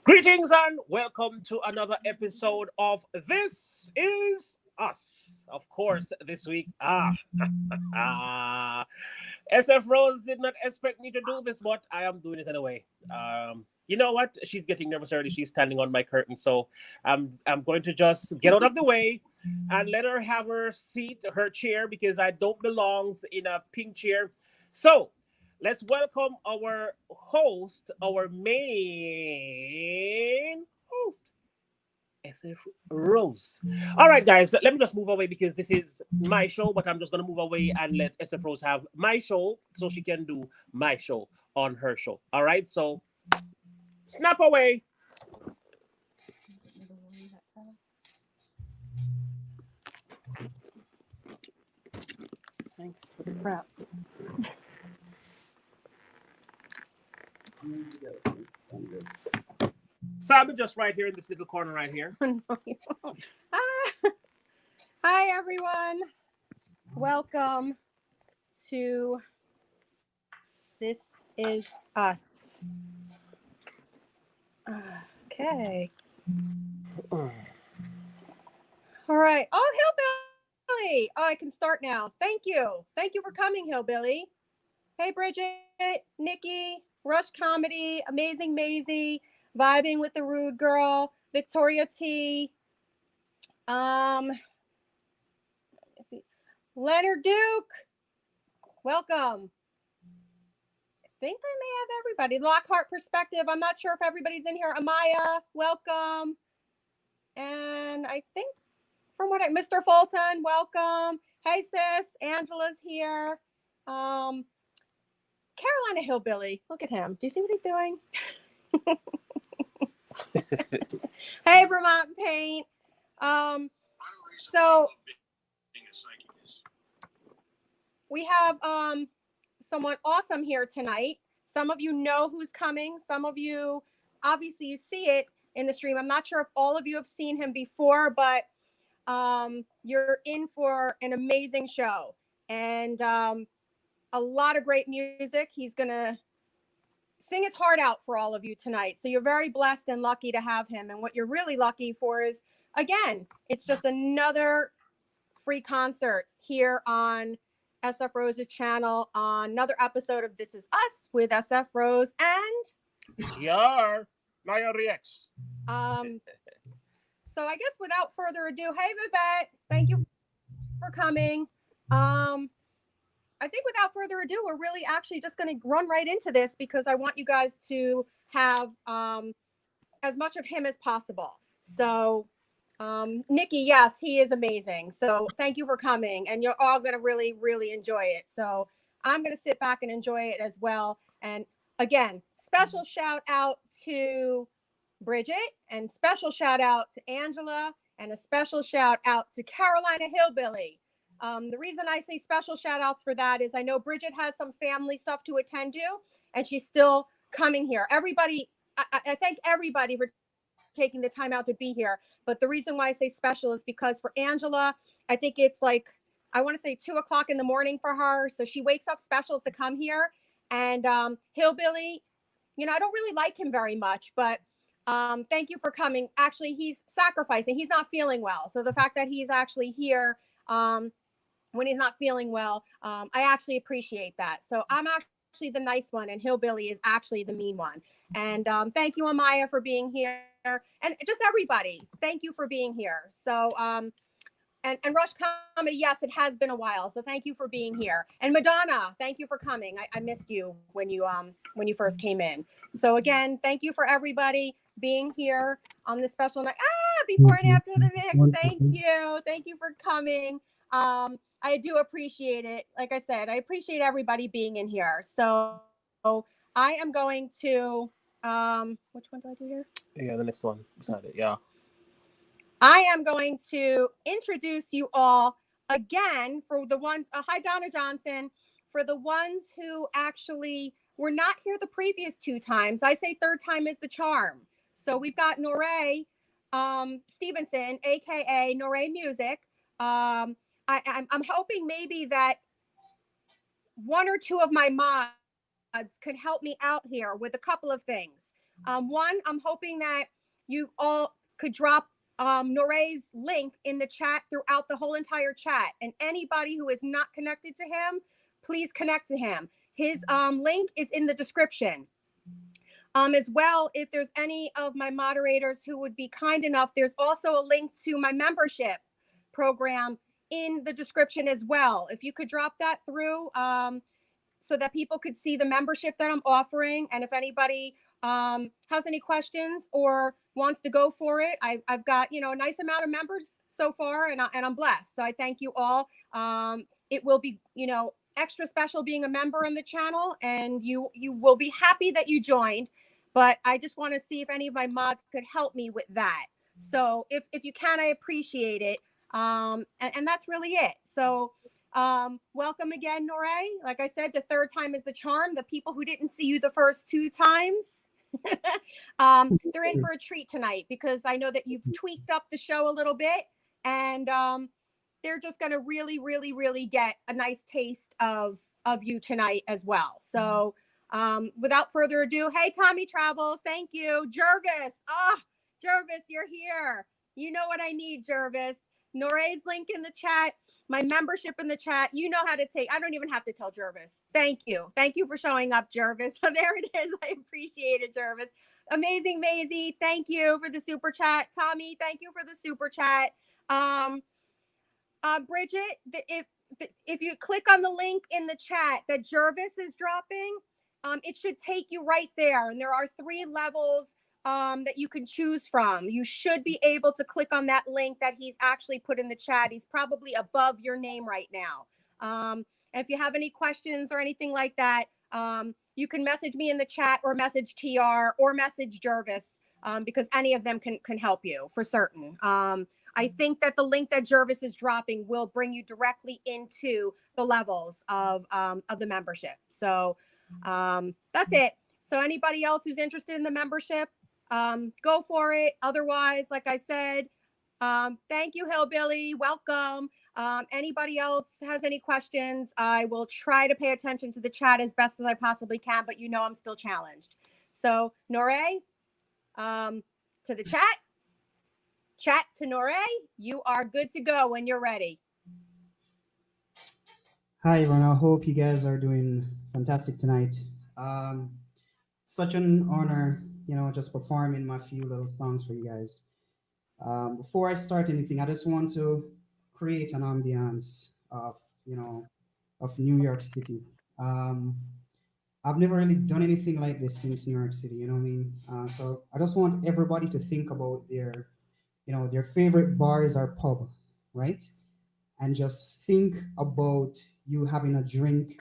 Greetings and welcome to another episode of This Is Us. Of course, this week, SF Rose did not expect me to do this, but I am doing it anyway. You know what? She's getting nervous already. She's standing on my curtain, so I'm going to just get out of the way and let her have her seat, her chair, because I don't belongs in a pink chair. So let's welcome our host, our main host, SF Rose. All right, guys, let me just move away because this is my show, but I'm just going to move away and let SF Rose have my show so she can do my show on her show. All right, so snap away. Thanks for the prep. So I'm just right here in this little corner right here. Hi, everyone. Welcome to This Is Us. Okay. All right. Oh, Hillbilly. Oh, I can start now. Thank you. Thank you for coming, Hillbilly. Hey, Bridget, Nikki, Rush Comedy, Amazing Maisie, Vibing with the Rude Girl, Victoria T. Let me see. Leonard Duke, welcome. I think I may have everybody. Lockhart Perspective. I'm not sure if everybody's in here. Amaya, welcome. And I think from what Mr. Fulton, welcome. Hey, sis. Angela's here. Carolina Hillbilly. Look at him. Do you see what he's doing? Hey, Vermont Paint. So we have someone awesome here tonight. Some of you know who's coming. Some of you, obviously, you see it in the stream. I'm not sure if all of you have seen him before, but you're in for an amazing show and a lot of great music. He's gonna sing his heart out for all of you tonight. So you're very blessed and lucky to have him. And what you're really lucky for is, again, it's just another free concert here on SF Rose's channel on another episode of This Is Us with SF Rose and TR Naya Rex. So I guess without further ado, hey Vivette, thank you for coming. I think without further ado, we're really actually just going to run right into this because I want you guys to have as much of him as possible. So Nikki, yes, he is amazing. So thank you for coming and you're all going to really, really enjoy it. So I'm going to sit back and enjoy it as well. And again, special shout out to Bridget and special shout out to Angela and a special shout out to Carolina Hillbilly. The reason I say special shout outs for that is I know Bridget has some family stuff to attend to and she's still coming here. Everybody, I thank everybody for taking the time out to be here. But the reason why I say special is because for Angela, I think it's like, I want to say 2:00 in the morning for her. So she wakes up special to come here. And Hillbilly, you know, I don't really like him very much, but thank you for coming. Actually, he's sacrificing. He's not feeling well. So the fact that he's actually here when he's not feeling well, I actually appreciate that. So I'm actually the nice one and Hillbilly is actually the mean one. And thank you, Amaya, for being here. And just everybody, thank you for being here. So, and Rush Comedy, yes, it has been a while. So thank you for being here. And Madonna, thank you for coming. I missed you when you first came in. So again, thank you for everybody being here on this special night. Before and after the mix, thank you. Thank you for coming. I do appreciate it. Like I said, I appreciate everybody being in here. So I am going to, which one do I do here? Yeah, the next one beside it. Yeah. I am going to introduce you all again for the ones, hi, Donna Johnson, for the ones who actually were not here the previous 2 times. I say third time is the charm. So we've got Norre Stephenson, aka Norre Music. I'm hoping maybe that 1 or 2 of my mods could help me out here with a couple of things. One, I'm hoping that you all could drop Norre's link in the chat throughout the whole entire chat. And anybody who is not connected to him, please connect to him. His link is in the description. As well, if there's any of my moderators who would be kind enough, there's also a link to my membership program in the description as well. If you could drop that through so that people could see the membership that I'm offering. And if anybody has any questions or wants to go for it, I've got, a nice amount of members so far, and I'm blessed. So I thank you all. It will be, extra special being a member on the channel, and you will be happy that you joined. But I just want to see if any of my mods could help me with that. So if you can, I appreciate it. And that's really it. So welcome again, Norre. Like I said, the third time is the charm. The people who didn't see you the first 2 times, they're in for a treat tonight, because I know that you've tweaked up the show a little bit, and they're just going to really, really, really get a nice taste of you tonight as well. So without further ado, hey, Tommy Travels, thank you. Jervis, Jervis, you're here. You know what I need, Jervis. Norre's link in the chat, my membership in the chat. You know how to take. I don't even have to tell Jervis. Thank you. Thank you for showing up, Jervis. There it is. I appreciate it, Jervis. Amazing, Maisie. Thank you for the super chat. Tommy, thank you for the super chat. Bridget, if you click on the link in the chat that Jervis is dropping, it should take you right there. And there are 3 levels that you can choose from. You should be able to click on that link that he's actually put in the chat. He's probably above your name right now. And if you have any questions or anything like that, you can message me in the chat, or message TR, or message Jervis, because any of them can help you for certain. I think that the link that Jervis is dropping will bring you directly into the levels of the membership. So that's it. So anybody else who's interested in the membership, go for it. Otherwise, like I said, thank you, Hillbilly. Welcome. Anybody else has any questions, I will try to pay attention to the chat as best as I possibly can, but I'm still challenged. So Norre, to the chat to Norre, you are good to go when you're ready. Hi, everyone. I hope you guys are doing fantastic tonight. Such an honor, just performing my few little songs for you guys. Before I start anything, I just want to create an ambiance of, of New York City. I've never really done anything like this since New York City, you know what I mean? So I just want everybody to think about their favorite bars or pub, right? And just think about you having a drink,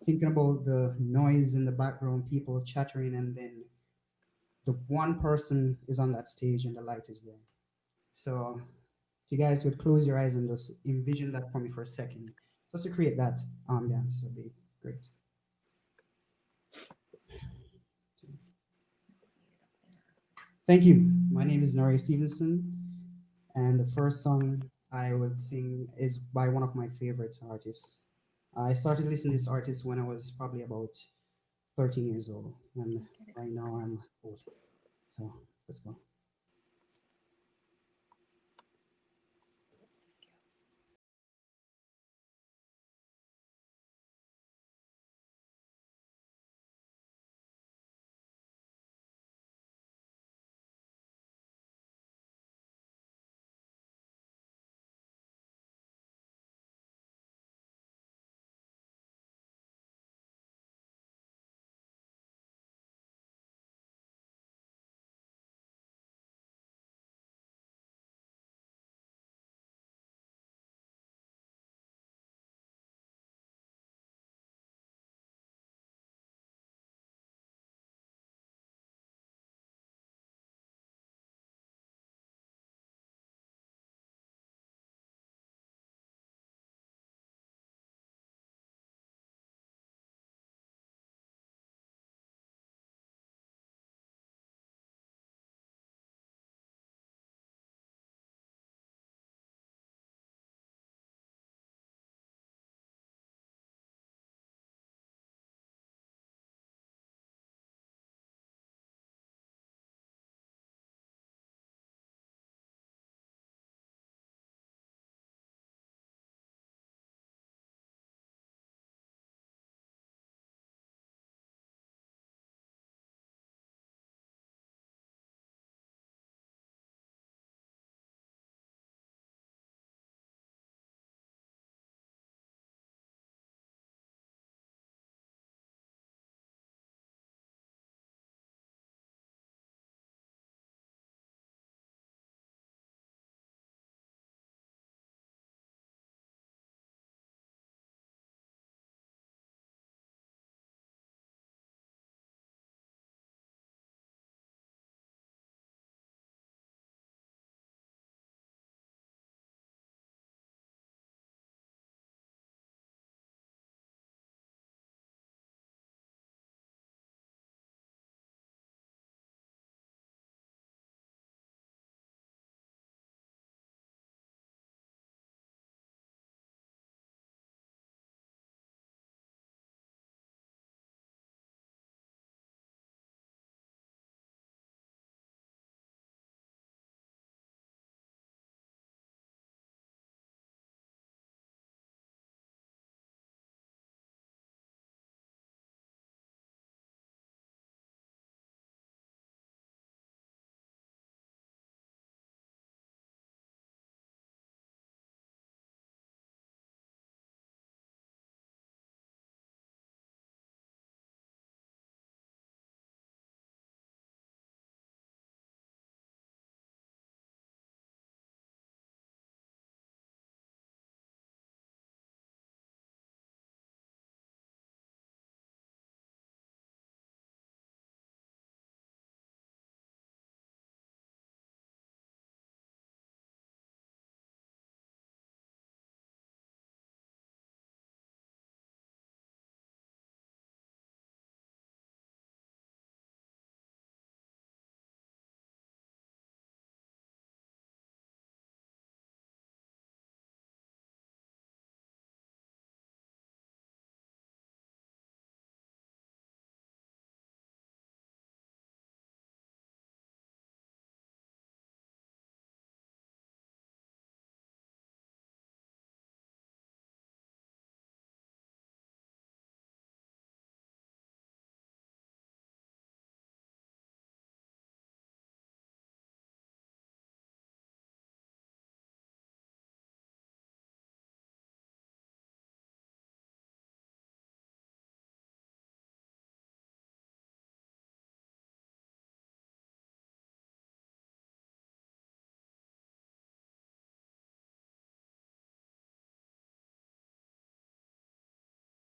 thinking about the noise in the background, people chattering, and then the one person is on that stage and the light is there. So if you guys would close your eyes and just envision that for me for a second, just to create that ambiance, would be great. Thank you. My name is Norre Stephenson, and the first song I would sing is by one of my favorite artists. I started listening to this artist when I was probably about 13 years old, and right now I'm old. So let's go.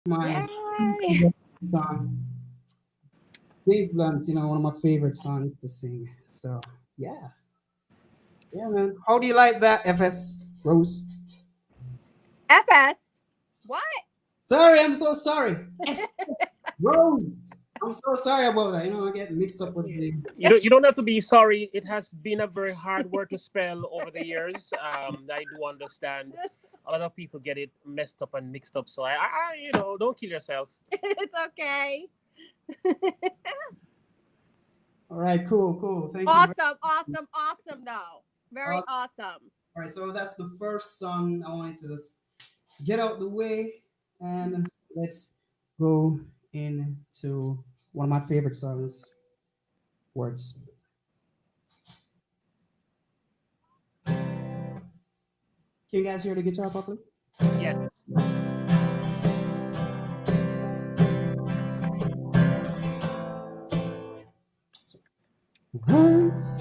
My Yay! song. James Blunt, one of my favorite songs to sing. So yeah. Yeah, man. How do you like that, FS Rose? FS. What? Sorry, I'm so sorry. S Rose. I'm so sorry about that. I get mixed up with the. You don't have to be sorry. It has been a very hard word to spell over the years. I do understand. A lot of people get it messed up and mixed up. So don't kill yourself. It's okay. All right, cool. Thank you. Awesome, though. Very awesome. All right, so that's the first song I wanted to just get out the way, and let's go into one of my favorite songs, Words. Can you guys hear the guitar properly? Yes. Words,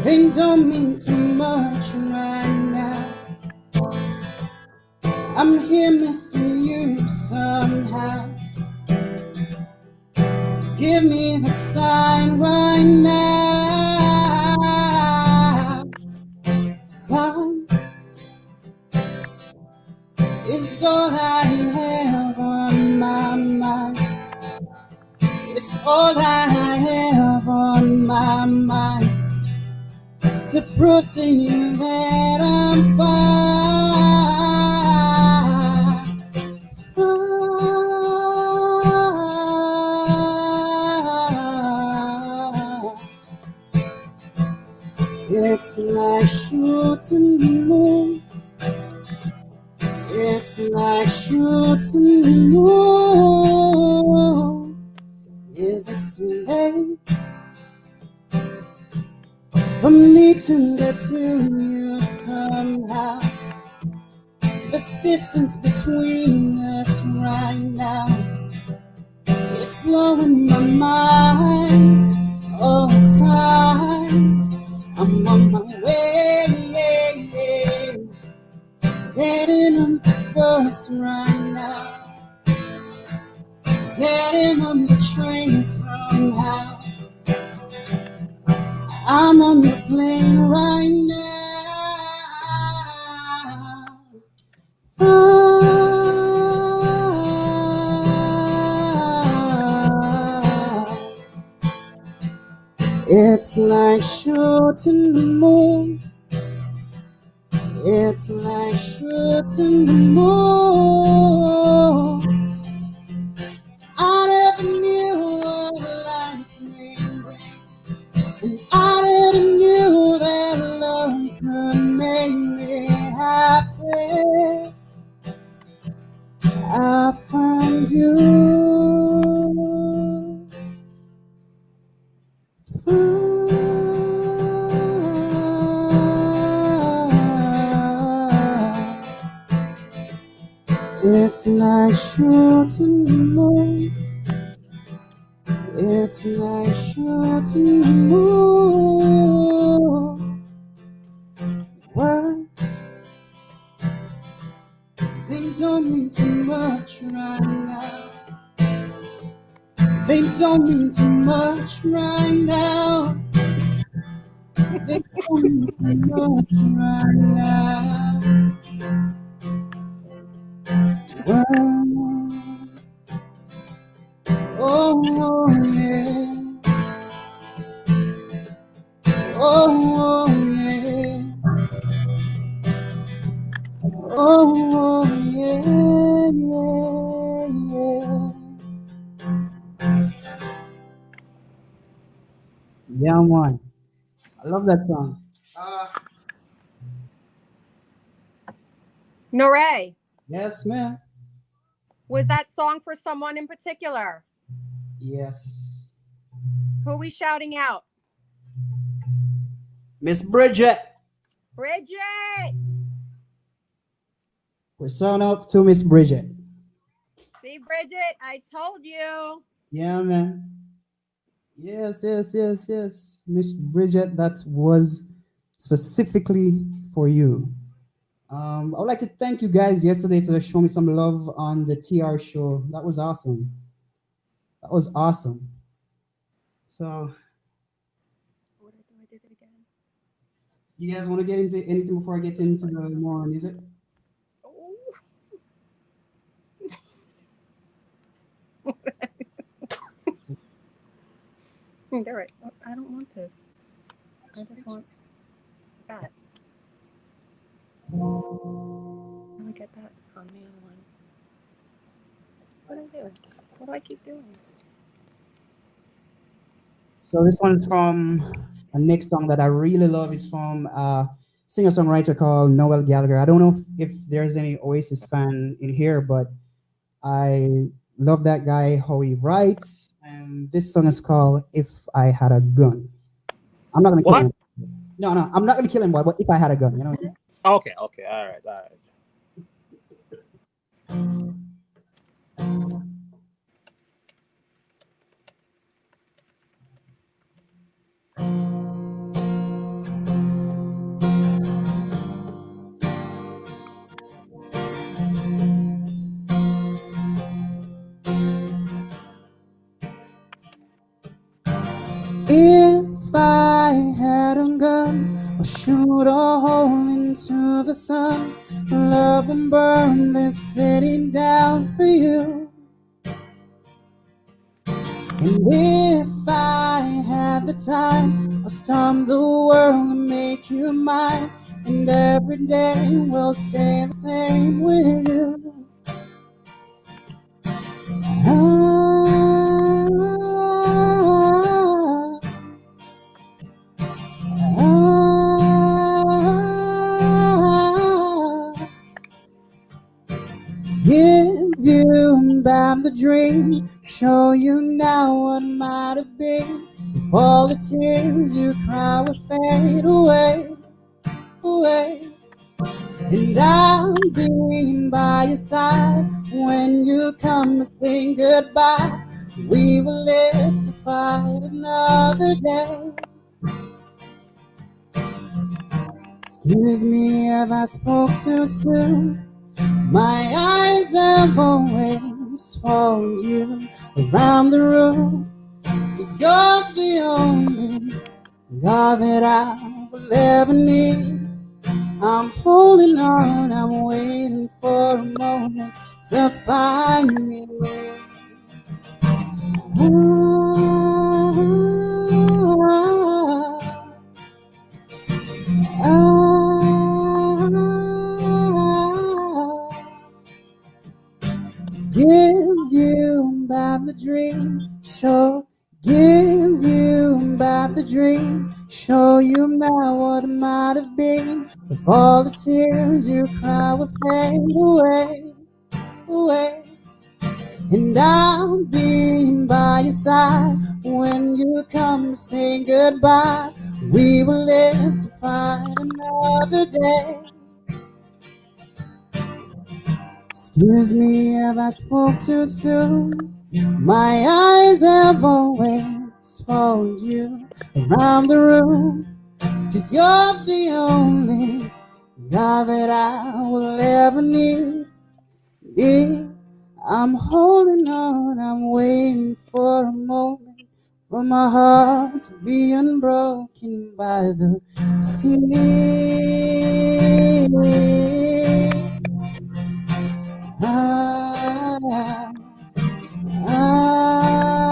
they don't mean too much right now. I'm here missing you somehow. Give me the sign right now. Time is all I have on my mind. It's all I have on my mind. To prove to you that I'm fine. It's like shooting the moon. It's like shooting the moon. Is it too late for me to get to you somehow? This distance between us right now, it's blowing my mind all the time. I'm on my way, getting on the bus right now, getting on the train somehow. I'm on the plane right now. It's like shooting the moon. It's like shooting the moon. I never knew what life may bring, and I never knew that love could make me happy. I found you. It's like shooting the moon. It's like shooting the moon. Words, they don't mean too much right now. They don't mean too much right now. They don't mean too much right now. Words, oh yeah. Oh yeah. Oh yeah, yeah, man. I love that song. Norre, Yes, man. was that song for someone in particular? Yes. Who are we shouting out? Miss Bridget. Bridget! We're shouting up to Miss Bridget. See, Bridget, I told you. Yeah, man. Yes. Miss Bridget, that was specifically for you. I would like to thank you guys yesterday to show me some love on the TR show. That was awesome. That was awesome. So, What did I do? I did it again. you guys want to get into anything before I get into the more music? Oh, they're right. I don't want this. I just want that. Let me get that on the other one. What do I do? What do I keep doing? So this one's from a next song that I really love. It's from a singer-songwriter called Noel Gallagher. I don't know if there's any Oasis fan in here, but I love that guy, how he writes. And this song is called If I Had a Gun. I'm not gonna kill What? him. No, no, I'm not gonna kill him, but if I had a gun, you know. Okay, okay, all right, all right. If I had a gun, I'd shoot a hole into the sun. Love and burn this city down for you. And if I had the time, I'll storm the world and make you mine. And every day will stay the same with you. Ah, ah, give you back the dream, show you now what might have been. If all the tears you cry will fade away, away. And I'll be by your side when you come to say goodbye. We will live to fight another day. Excuse me if I spoke too soon. My eyes have always followed you around the room. 'Cause you're the only God that I will ever need. I'm holding on, I'm waiting for a moment to find me. Ah, ah, give you back the dream, show, give you back the dream, show you now what it might have been. If all the tears you cry will fade away, away. And I'll be by your side when you come to say goodbye. We will live to fight another day. Excuse me if I spoke too soon. My eyes have always followed you around the room. 'Cause you're the only God that I will ever need. I'm holding on, I'm waiting for a moment for my heart to be unbroken by the sea. Ah, ah,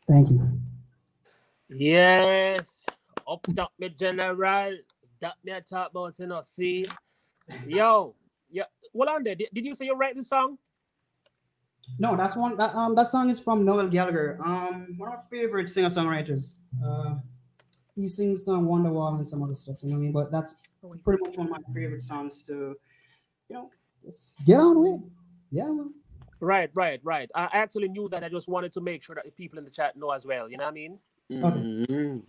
Thank you. Yes, up top me general. That me I talk about, you know. See, yo, yeah. Hold on there. Did you say you write this song? No, that's one. That song is from Noel Gallagher. One of my favorite singer songwriters. He sings some Wonderwall and some other stuff. You know what I mean? But that's pretty much one of my favorite songs to, just get on with. Yeah, man. Right, right, right. I actually knew that. I just wanted to make sure that the people in the chat know as well. You know what I mean? Okay. Mhm.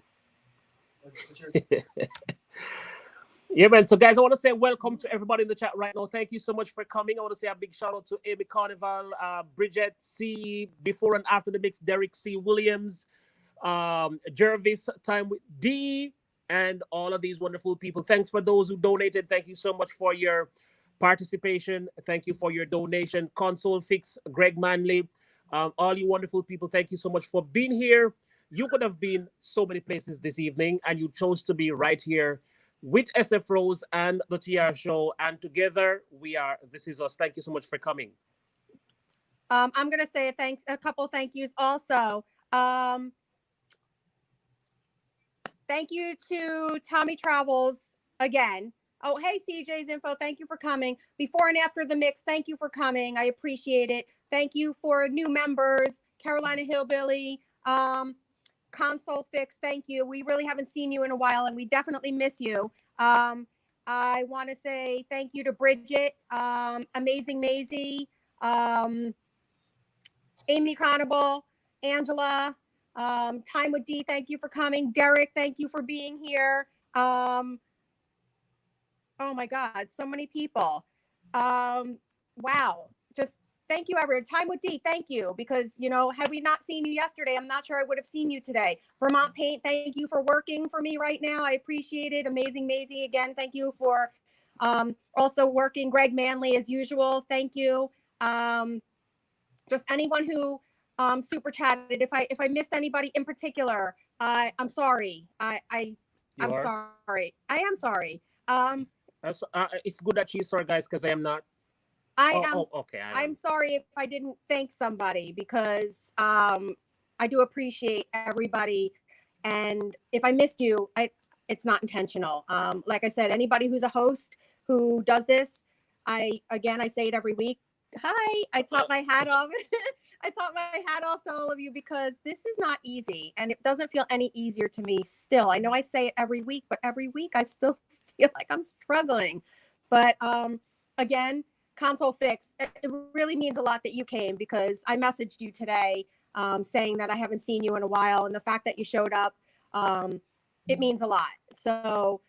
Yeah, man. So, guys, I want to say welcome to everybody in the chat right now. Thank you so much for coming. I want to say a big shout out to Amy Carnival, Bridget C, before and after the mix, Derek C. Williams, Jervis, Time with D, and all of these wonderful people. Thanks for those who donated. Thank you so much for your participation. Thank you for your donation. Console Fix, Greg Manley, all you wonderful people. Thank you so much for being here. You could have been so many places this evening, and you chose to be right here with SF Rose and the TR Show. And together we are This Is Us. Thank you so much for coming. I'm gonna say a couple thank yous also. Thank you to Tommy Travels again. Oh, hey, CJ's Info. Thank you for coming. Before and after the mix, thank you for coming. I appreciate it. Thank you for new members, Carolina Hillbilly, Console Fix. Thank you. We really haven't seen you in a while, and we definitely miss you. I want to say thank you to Bridget, Amazing Maisie, Amy Cronable, Angela, Time with D, thank you for coming. Derek, thank you for being here. Oh my God, so many people. Wow, just thank you, everyone. Time with D, thank you, because, had we not seen you yesterday, I'm not sure I would have seen you today. Vermont Paint, thank you for working for me right now. I appreciate it. Amazing Maisie, again, thank you for also working. Greg Manley, as usual, thank you. Just anyone who super chatted. If I missed anybody in particular, I'm sorry. I'm You are? sorry. I am sorry. It's good that she's sorry, guys, because I am not. I Oh, am. oh, okay. I I'm am. sorry if I didn't thank somebody, because I do appreciate everybody, and if I missed you, it's not intentional. Like I said, anybody who's a host who does this, I say it every week. Hi, I taught my hat off. I taught my hat off to all of you, because this is not easy, and it doesn't feel any easier to me still. I know I say it every week, but every week I still feel like I'm struggling. But again, Console Fix, it really means a lot that you came, because I messaged you today saying that I haven't seen you in a while, and the fact that you showed up, it means a lot. So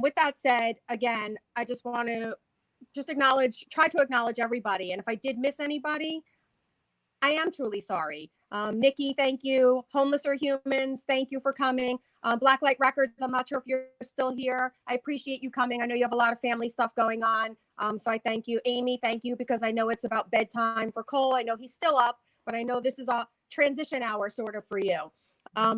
with that said, again, I just want to try to acknowledge everybody. And if I did miss anybody, I am truly sorry. Nikki, thank you. Homeless Are Humans, thank you for coming. Blacklight Records, I'm not sure if you're still here. I appreciate you coming. I know you have a lot of family stuff going on. So I thank you. Amy, thank you, because I know it's about bedtime for Cole. I know he's still up, but I know this is a transition hour sort of for you.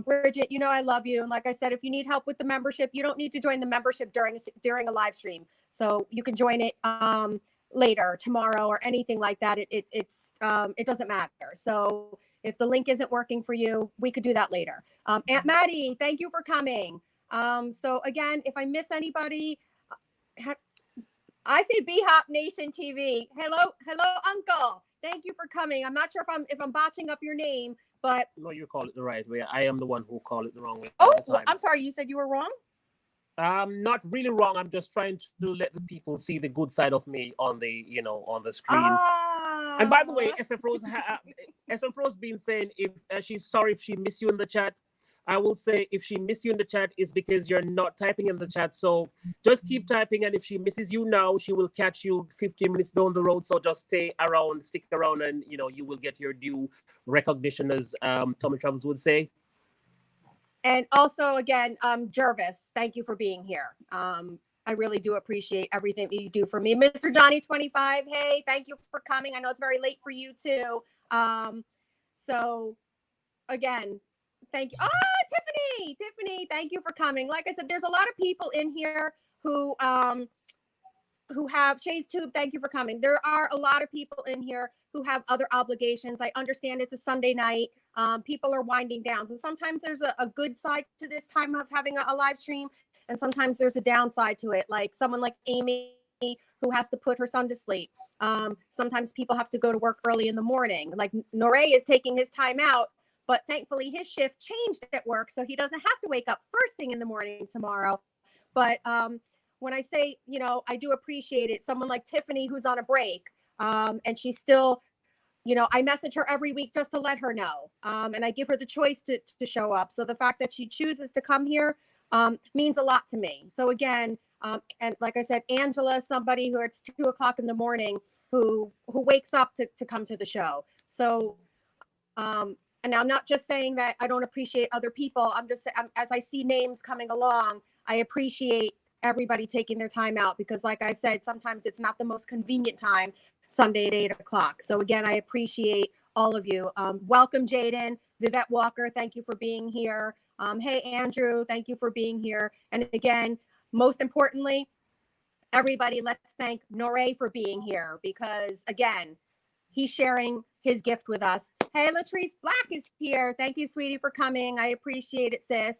Bridget, I love you. And like I said, if you need help with the membership, you don't need to join the membership during a live stream. So you can join it later, tomorrow, or anything like that. It doesn't matter. So if the link isn't working for you, we could do that later. Aunt Maddie, thank you for coming. So again, if I miss anybody, I say B-Hop Nation TV. Hello, Uncle. Thank you for coming. I'm not sure if I'm botching up your name, but No, you call it the right way. I am the one who call it the wrong way oh, all the time. I'm sorry. You said you were wrong. Not really wrong. I'm just trying to let the people see the good side of me on the screen. And by the way, SF Rose been saying if she's sorry if she missed you in the chat. I will say if she missed you in the chat is because you're not typing in the chat. So just keep typing, and if she misses you now, she will catch you 15 minutes down the road. So just stay around, stick around, and you will get your due recognition, as Tommy Travels would say. And also, again, Jervis, thank you for being here. I really do appreciate everything that you do for me. Mr. Johnny 25, hey, thank you for coming. I know it's very late for you too. So again, thank you. Oh, Tiffany, thank you for coming. Like I said, there's a lot of people in here who have Shay's Tube. Thank you for coming. There are a lot of people in here who have other obligations. I understand it's a Sunday night. People are winding down. So sometimes there's a good side to this time of having a live stream, and sometimes there's a downside to it. Like someone like Amy, who has to put her son to sleep. Sometimes people have to go to work early in the morning. Like Norre is taking his time out, but thankfully his shift changed at work, so he doesn't have to wake up first thing in the morning tomorrow. But when I say, I do appreciate it. Someone like Tiffany, who's on a break, and she's still, I message her every week just to let her know. And I give her the choice to show up. So the fact that she chooses to come here means a lot to me. So again, and like I said, Angela, somebody who it's 2:00 in the morning, who wakes up to come to the show. So, and I'm not just saying that I don't appreciate other people. I'm just, as I see names coming along, I appreciate everybody taking their time out, because like I said, sometimes it's not the most convenient time, Sunday at 8:00. So again, I appreciate all of you. Welcome, Jaden. Vivette Walker, thank you for being here. Hey, Andrew, thank you for being here. And again, most importantly, everybody, let's thank Norre for being here, because again, he's sharing his gift with us. Hey, Latrice Black is here. Thank you, sweetie, for coming. I appreciate it, sis.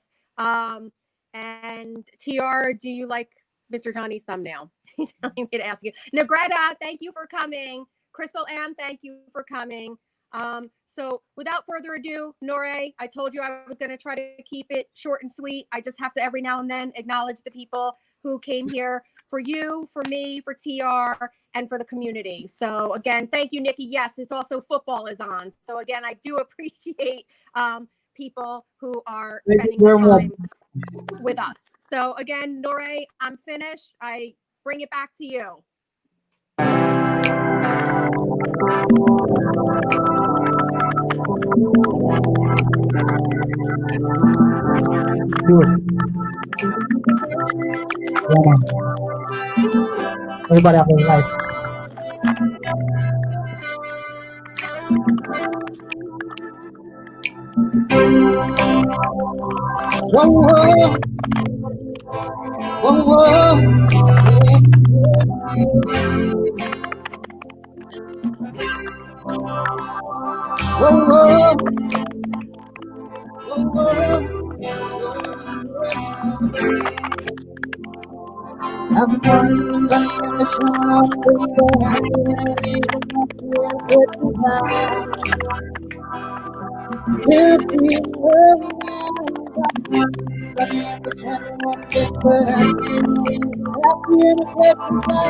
And TR, do you like Mr. Johnny's thumbnail? He's telling me to ask you. Negretta, thank you for coming. Crystal Ann, thank you for coming. So without further ado, Norre, I told you I was going to try to keep it short and sweet. I just have to every now and then acknowledge the people who came here for you, for me, for TR, and for the community. So again, thank you, Nikki. Yes, it's also football is on. So again, I do appreciate people who are spending the time with us. So again, Norre, I'm finished. I bring it back to you. Everybody have a life. Whoa, whoa, whoa, whoa. Whoa, whoa, whoa, whoa. I'm working on the show, still feel but I feel happy in a second time.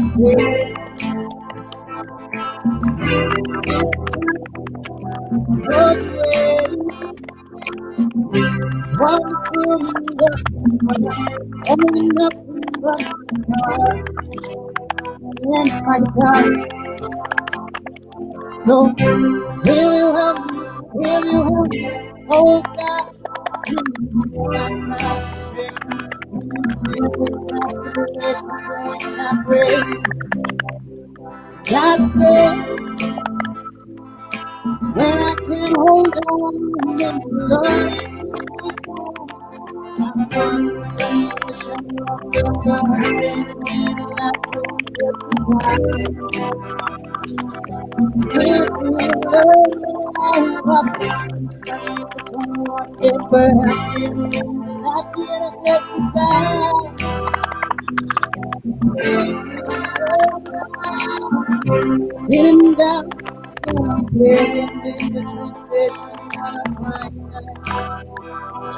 Still my God. So will you help me? Will you help me? Oh God, I pray. God said, when I can hold on, then Lord, sitting down, waiting in the train station,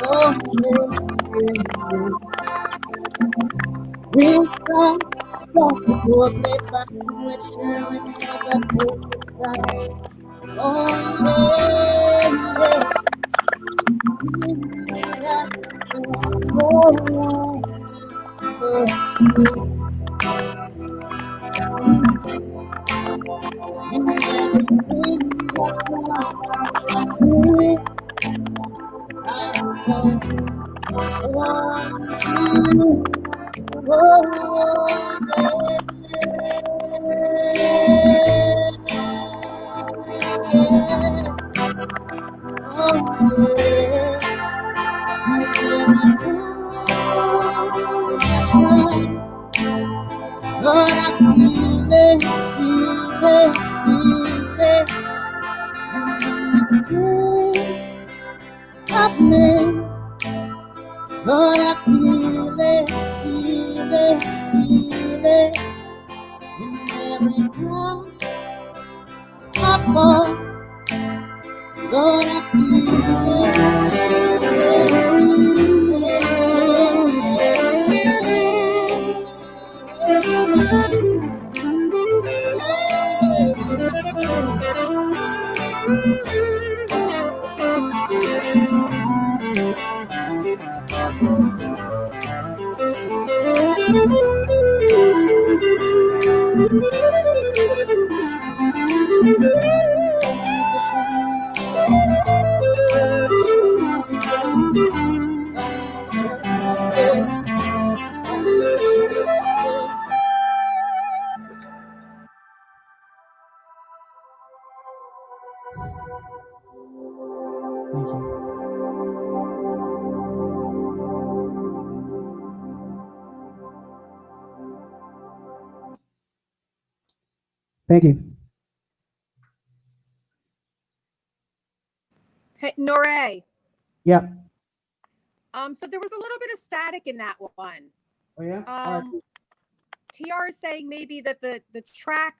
oh, we'll stop the door, play back in which sharing was a perfect time. Oh, yeah. Lord, I feel it, and the mistakes I've made. Lord, I feel it, feel it, feel it. And every time I fall, Lord, I feel it, feel it, Thank you. Thank you. Hey, Norre. Yeah. So there was a little bit of static in that one. Oh yeah. All right. TR is saying maybe that the track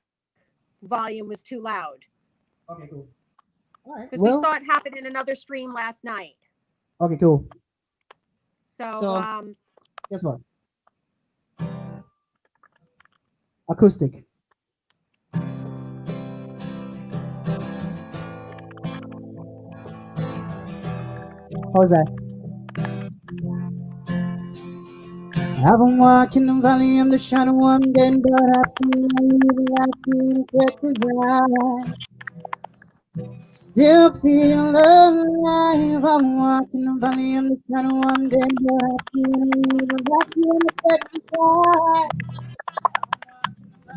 volume was too loud. Okay. Cool. All right. Because we saw it happen in another stream last night. Okay. Cool. So guess what? Acoustic. How's that? I've been walking the valley of the shadow of death, but I feel still feel alive. I'm walking the valley of the shadow of death, but I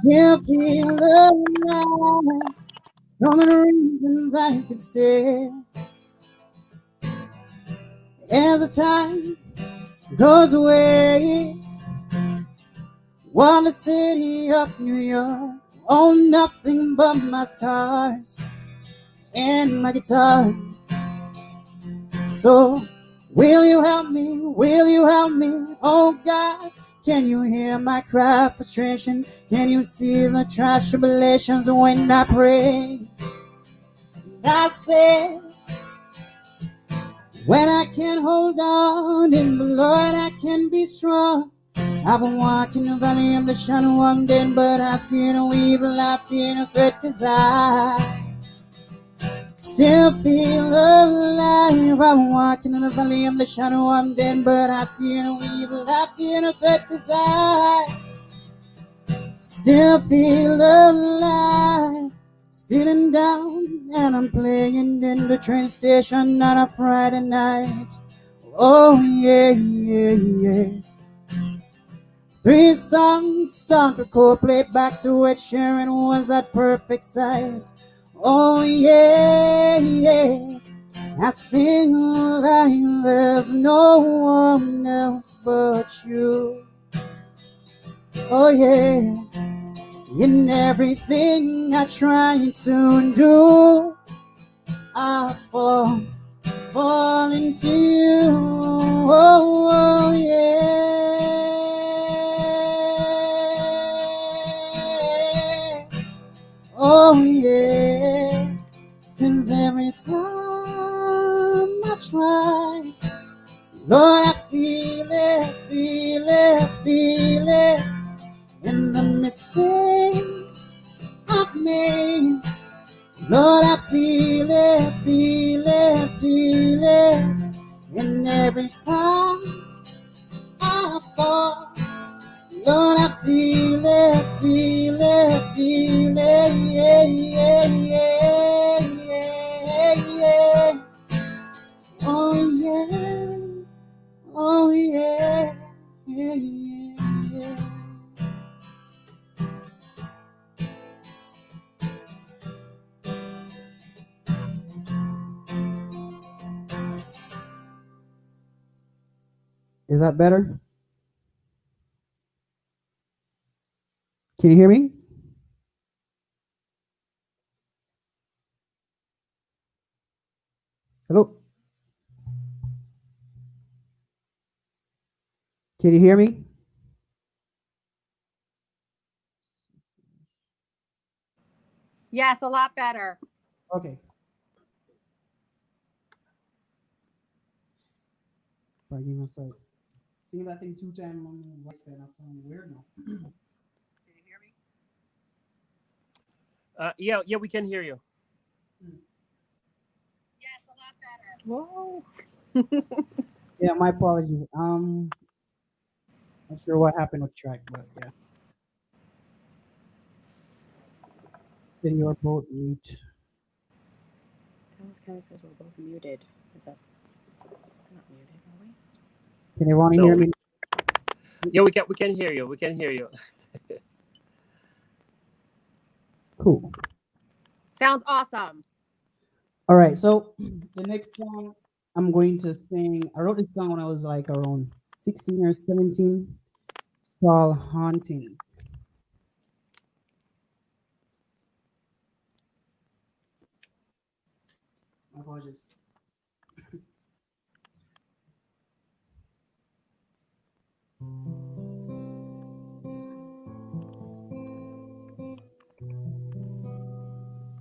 still feel alive. So many reasons I could say. As the time goes away, while the city of New York, oh, nothing but my scars and my guitar. So, will you help me? Will you help me? Oh God, can you hear my cry of frustration? Can you see the trash tribulations when I pray? And I say, when I can't hold on in the Lord, I can be strong. I've been walking the valley of the shadow of death, but I fear no evil, I fear no threat, 'cause I still feel alive. I'm walking in the valley of the shadow of death, but I fear no evil, I fear no threat, 'cause I still feel alive. Sitting down and I'm playing in the train station on a Friday night. Oh yeah, yeah, yeah. 3 songs, start to play back to it. Sharon was at perfect sight. Oh yeah, yeah. I sing like there's no one else but you. Oh yeah. In everything I try to do, I fall into you. Oh yeah. Oh yeah. 'Cause every time I try, Lord, I feel it, feel it, feel it. In the mistakes I've made, Lord, I feel it, feel it, feel it. And every time I fall, Lord, I feel it, feel it, feel it. Yeah, yeah, yeah, yeah, yeah. Oh yeah, oh yeah, yeah, yeah, yeah. Is that better? Can you hear me? Hello? Can you hear me? Yes, a lot better. Okay. Right, give me a sec. Sing that thing 2 times on what's kind of sound weird now. Yeah, we can hear you. Yes, a lot better. Whoa. Yeah, my apologies. Not sure what happened with track, but yeah. Say you're both mute. Dallas County says we're both muted. Is that not muted, are we? Can everyone No. hear me? Yeah, we can hear you. We can hear you. Cool. Sounds awesome. All right, so the next song I'm going to sing, I wrote this song when I was like around 16 or 17. It's called Haunting. My apologies.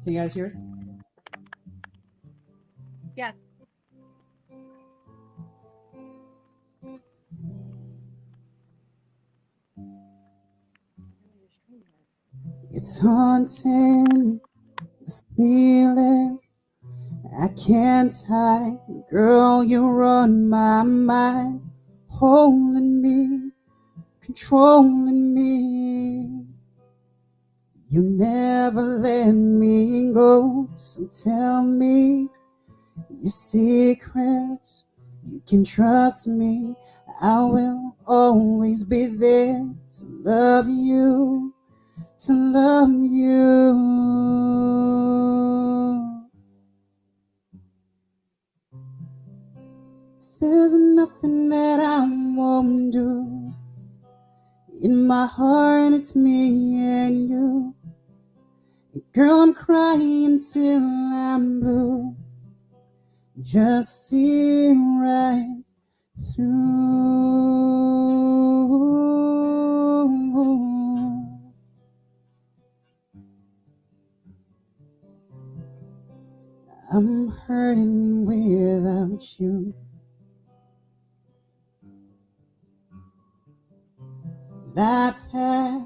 Can you guys hear it? Yes. It's haunting, this feeling I can't hide. Girl, you're on my mind, holding me, controlling me. You never let me go, so tell me your secrets. You can trust me, I will always be there to love you, to love you. There's nothing that I won't do. In my heart, it's me and you. Girl, I'm crying till I'm blue. Just see right through. I'm hurting without you. Life has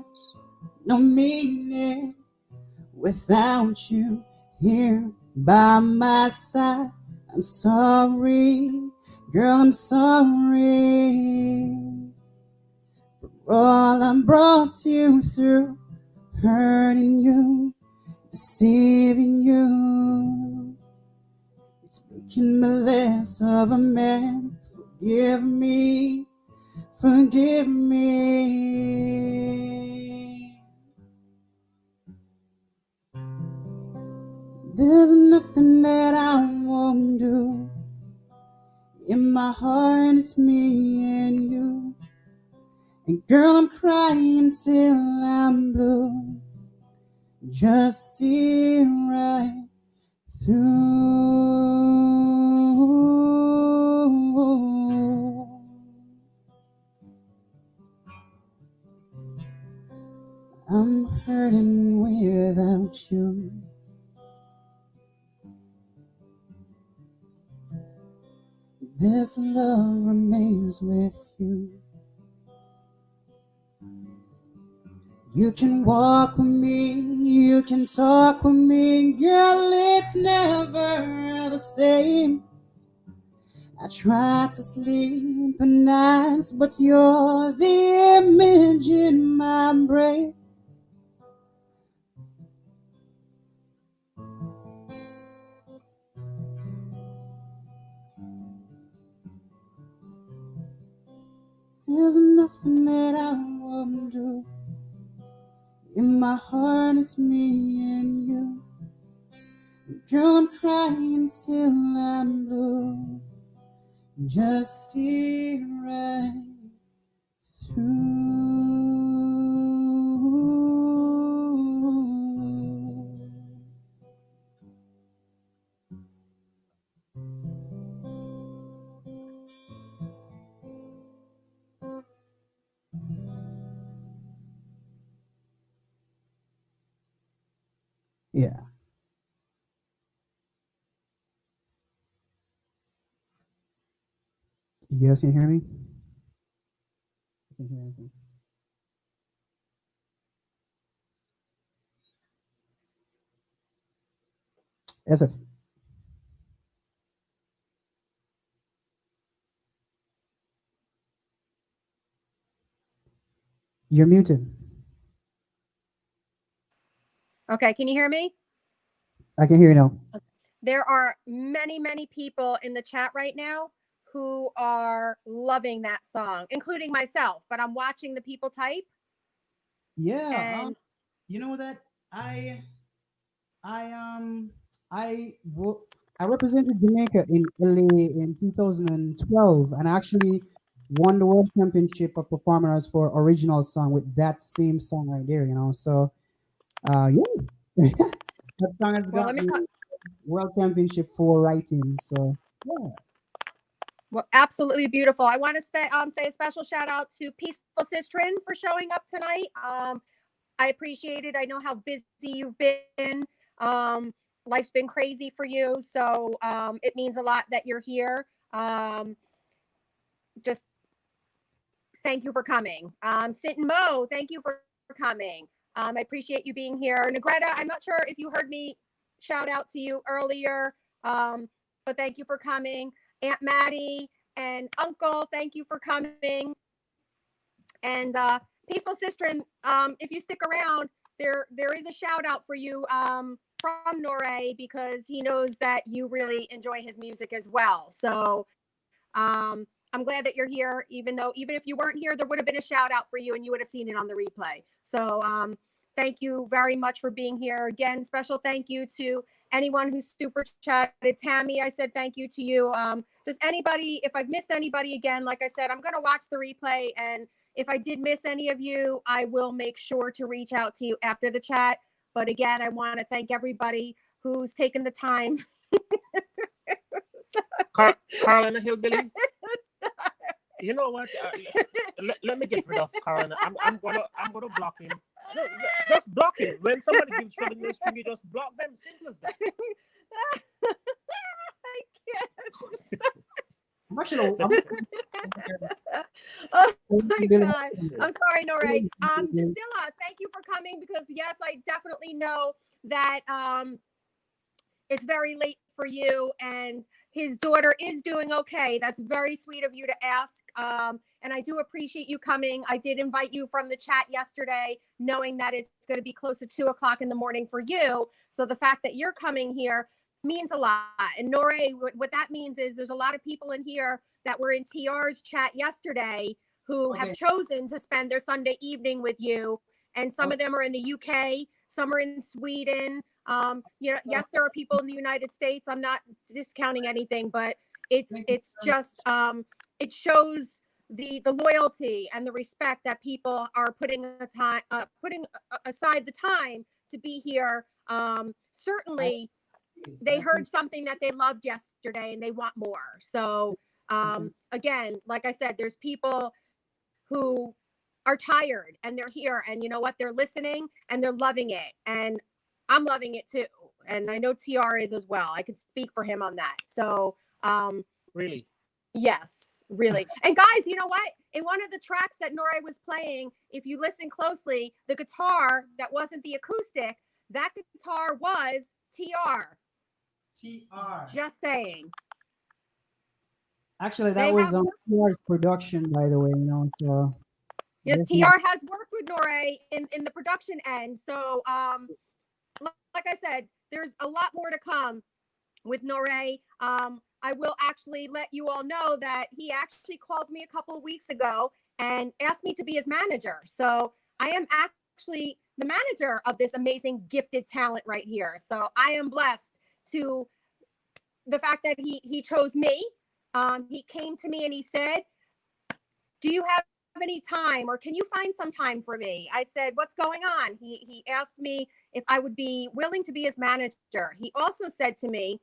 no meaning without you here by my side. I'm sorry, girl, I'm sorry for all I brought you through, hurting you, deceiving you. It's making me less of a man. Forgive me, forgive me. There's nothing that I won't do. In my heart, it's me and you. And girl, I'm crying till I'm blue. Just see right through. I'm hurting without you. This love remains with you. You can walk with me, you can talk with me, girl, it's never the same. I try to sleep at nights, but you're the image in my brain. There's nothing that I won't do. In my heart, it's me and you. Girl, I'm crying till I'm blue. Just see right through. Yeah. You guys can hear me? I can hear anything. As if you're muted. Okay, can you hear me? I can hear you now. There are many, many people in the chat right now who are loving that song, including myself. But I'm watching the people type. Yeah. And You know that I I represented Jamaica in LA in 2012 and actually won the world championship of performers for original song with that same song right there. You know, so yeah, that song has well, got let me me talk. world championship for writing. So yeah. Well, absolutely beautiful. I want to say a special shout out to Peaceful Sistren for showing up tonight. I appreciate it. I know how busy you've been. Um, Life's been crazy for you, so it means a lot that you're here. Just thank you for coming. Sit and Mo, thank you for coming. I appreciate you being here. Negretta, I'm not sure if you heard me shout out to you earlier, but thank you for coming. Aunt Maddie and Uncle, thank you for coming. And Peaceful Sistren, if you stick around, there is a shout out for you from Norre because he knows that you really enjoy his music as well. So I'm glad that you're here, even if you weren't here, there would have been a shout out for you and you would have seen it on the replay. So thank you very much for being here. Again, special thank you to anyone who super chatted. Tammy, I said thank you to you. Just anybody, if I've missed anybody, again, like I said, I'm going to watch the replay. And if I did miss any of you, I will make sure to reach out to you after the chat. But again, I want to thank everybody who's taken the time. Carl and the Hillbilly. You know what? Let me get rid of Carl. I'm gonna block him. No, just block him. When somebody gives trouble in the stream, you just block them. Simple as that. I can't. I'm actually. Oh my God. I'm sorry, Norre. Jusilla, thank you for coming because yes, I definitely know that it's very late for you and his daughter is doing okay. That's very sweet of you to ask. And I do appreciate you coming. I did invite you from the chat yesterday, knowing that it's going to be close to 2:00 in the morning for you. So the fact that you're coming here means a lot. And Norre, what that means is there's a lot of people in here that were in TR's chat yesterday who have chosen to spend their Sunday evening with you. And some of them are in the UK, some are in Sweden. Yes, there are people in the United States. I'm not discounting anything, but it's just it shows the loyalty and the respect that people are putting aside the time to be here. Certainly they heard something that they loved yesterday and they want more. So again, like I said, there's people who are tired and they're here and you know what, they're listening and they're loving it. And I'm loving it too. And I know TR is as well. I could speak for him on that. So really? Yes, really. And guys, you know what? In one of the tracks that Norre was playing, if you listen closely, the guitar that wasn't the acoustic, that guitar was TR. TR. Just saying. Actually, that was on TR's production, by the way, you know, so. Yes, TR has worked with Norre in the production end. So, like I said, there's a lot more to come with Norre. I will actually let you all know that he actually called me a couple of weeks ago and asked me to be his manager. So I am actually the manager of this amazing gifted talent right here. So I am blessed to the fact that he chose me. He came to me and he said, do you have any time or can you find some time for me? I said, what's going on? He asked me if I would be willing to be his manager. He also said to me,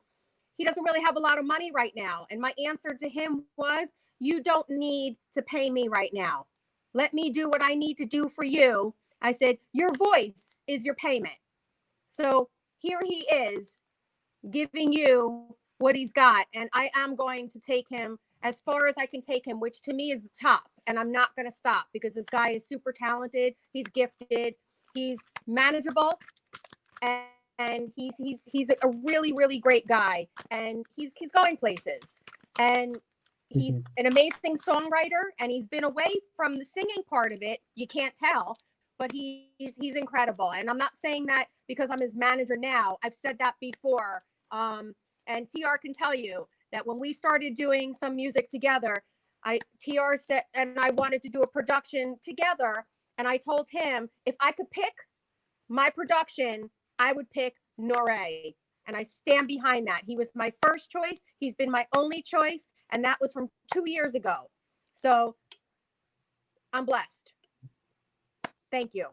he doesn't really have a lot of money right now. And my answer to him was, you don't need to pay me right now. Let me do what I need to do for you. I said, your voice is your payment. So here he is giving you what he's got. And I am going to take him as far as I can take him, which to me is the top. And I'm not going to stop because this guy is super talented. He's gifted. He's manageable. And he's a really, really great guy. And he's going places. And he's an amazing songwriter. And he's been away from the singing part of it. You can't tell. But he's incredible. And I'm not saying that because I'm his manager now. I've said that before. And TR can tell you that when we started doing some music together, TR said, and I wanted to do a production together. And I told him if I could pick my production, I would pick Norre. And I stand behind that. He was my first choice. He's been my only choice. And that was from 2 years ago. So I'm blessed. Thank you.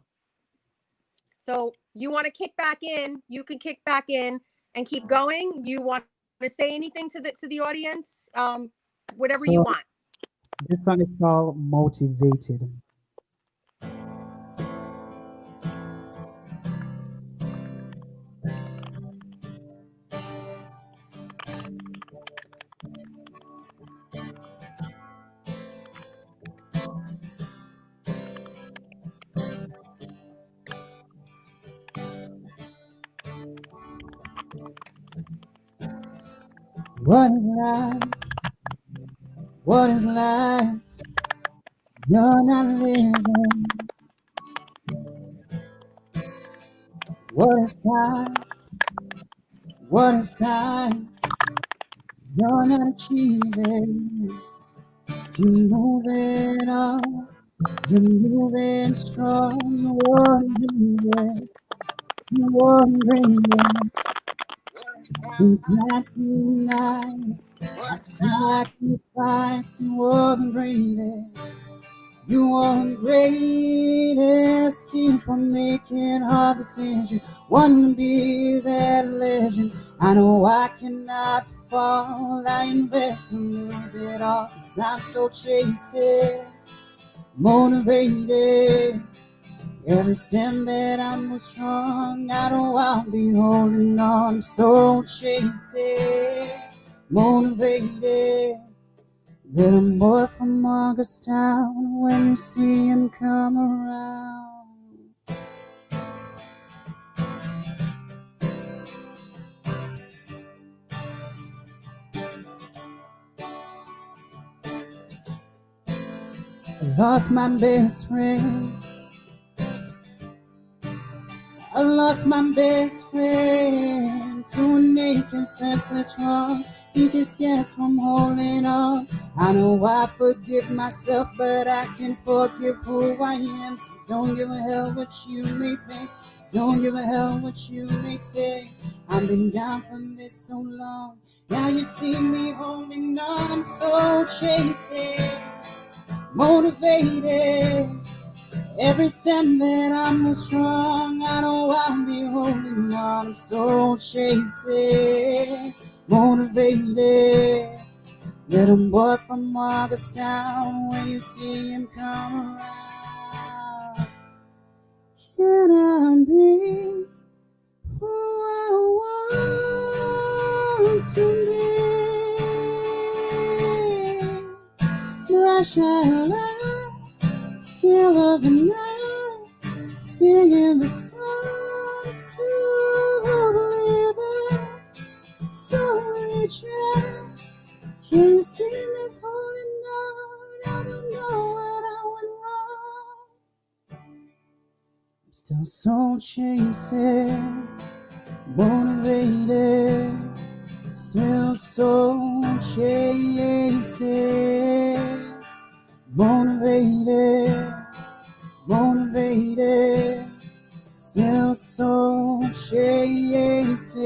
So you want to kick back in, you can kick back in and keep going. You want to say anything to the audience? Whatever you want. This song is called Motivated. What is life? What is life? You're not living. What is time? What is time? You're not achieving. You're moving on. You're moving strong. You're wondering. You're wondering. Since 1999, I sacrificed and were the greatest. You are the greatest. Keep on making hard decisions. Want to be that legend. I know I cannot fall. I invest and lose it all. 'Cause I'm so chasing, motivated. Every step that I move strong, I know I'll be holding on. I'm so chasing, motivated. Little boy from Augustown, when you see him come around. I lost my best friend. I lost my best friend to a naked, senseless wrong. He keeps gas from holding on. I know I forgive myself, but I can't forgive who I am. So don't give a hell what you may think. Don't give a hell what you may say. I've been down from this so long. Now you see me holding on. I'm so chasing, motivated. Every step that I move strong, I know I'll be holding on. I'm so chasing, motivated. Little boy from Augustown, when you see him come around. Can I be who I want to be? Rush our life, still of the night, singing the songs to believe it. So reach out, can you see me holding on? I don't know what I went wrong. I'm still soul chasing, motivated. Still soul chasing, motivated, motivated. Still soul chasing.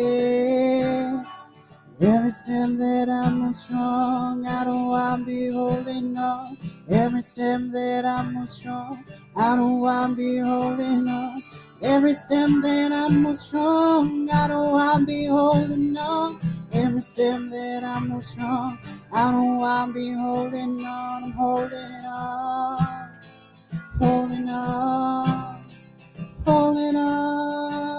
Every step that I move strong, I know I'll be holding on. Every step that I move strong, I know I'll be holding on. Every step that I move strong, I know I'll be holding on. Every step that I move strong, I know I'll be holding on. I'm holding on, holding on, holding on.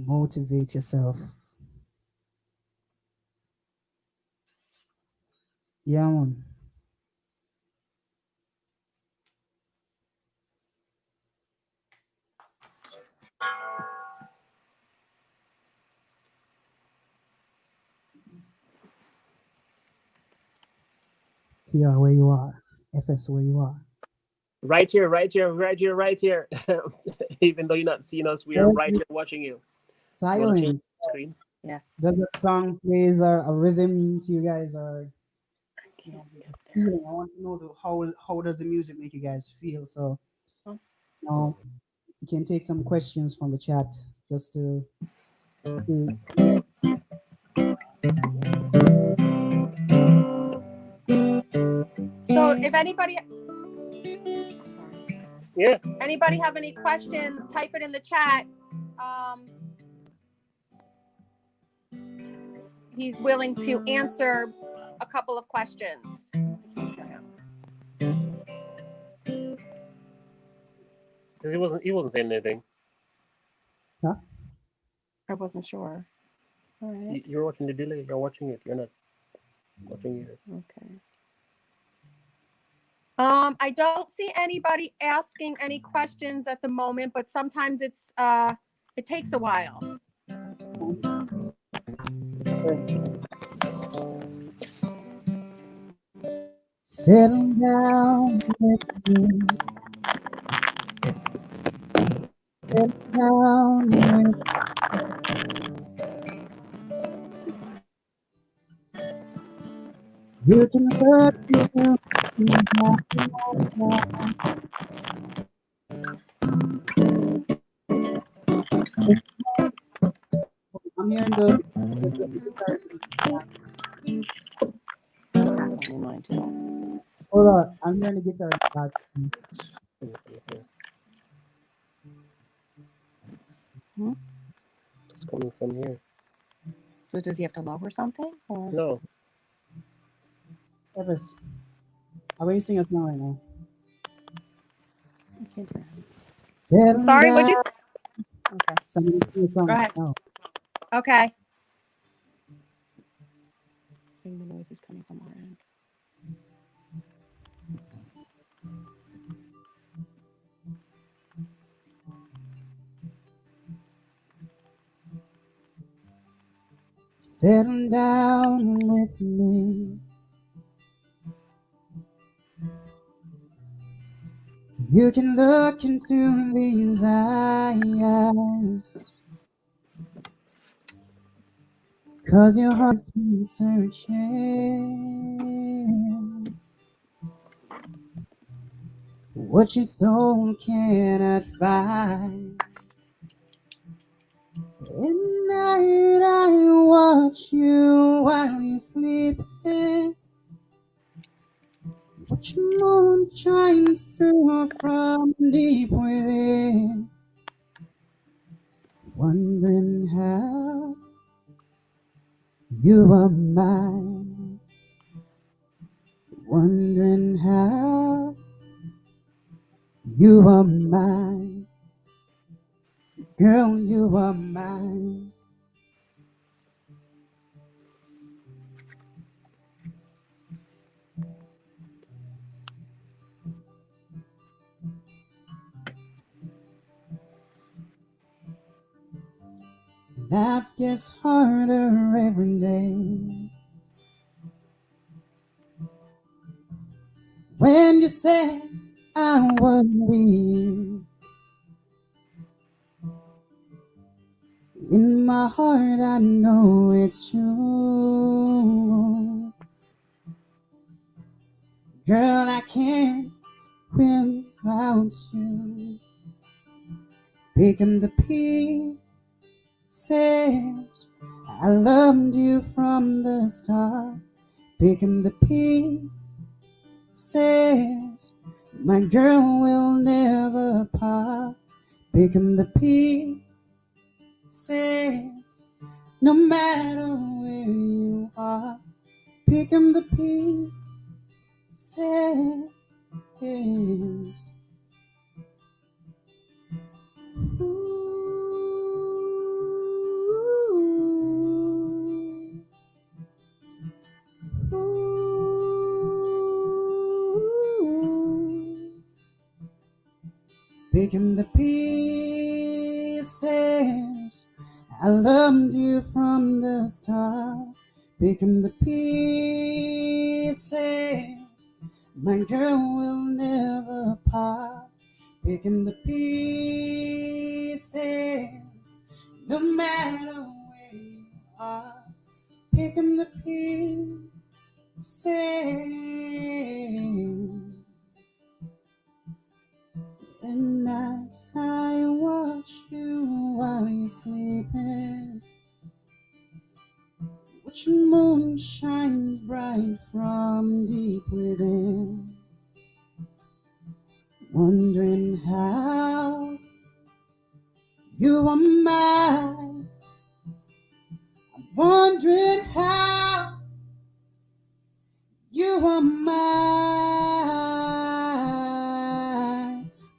motivate yourself. Yeah, man. TR, where you are? FS, where you are? Right here, right here, right here, right here. Even though you're not seeing us, we are right here watching you. You want to change Silence. the screen? Yeah. Does the song plays a rhythm to you guys, or feeling? I want to know how does the music make you guys feel? So, you know, you can take some questions from the chat just to So if anybody, I'm sorry. Yeah. Anybody have any questions? Type it in the chat. He's willing to answer a couple of questions. He wasn't saying anything. huh? I wasn't sure. All right. You're watching the delay. You're watching it. You're not watching it. Okay. I don't see anybody asking any questions at the moment, but sometimes it takes a while. Settle down with me. Settle down with you can look into I'm hearing the guitar. Mine too. Hold on, I'm hearing the guitar in the back. It's coming from here. So does he have to lower something? Or? No. Evis, how are you singing a song right now? I'm sorry, what'd you say? Okay. Somebody sing a song. Go ahead. now. Okay. Seeing the noise is coming from our end. Settle down with me. You can look into these eyes, 'cause your heart's been searching. What your soul cannot find. At night I watch you while you're sleeping. Watch the moon shines through from deep within. Wondering how you are mine. Wondering how you are mine. Girl, you are mine. Life gets harder every day. When you said I would be, in my heart I know it's true. Girl, I can't win without you. Picking the pieces, I loved you from the start. Picking the pieces, my girl will never part. Picking the pieces, no matter where you are. Picking the pieces. Picking the pieces. I loved you from the start. Picking the pieces. My girl will never part. Picking the pieces. No matter where you are. Picking the pieces. And nights I watch you while you're sleeping. Watching moon shines bright from deep within. Wondering how you are mine. I'm wondering how you are mine.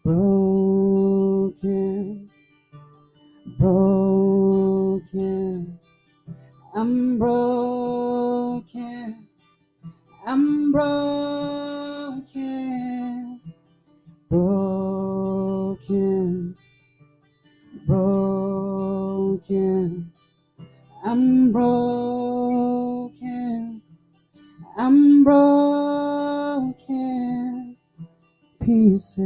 Broken, broken. I'm broken. I'm broken. Broken. Broken. I'm broken. I'm broken. Pieces.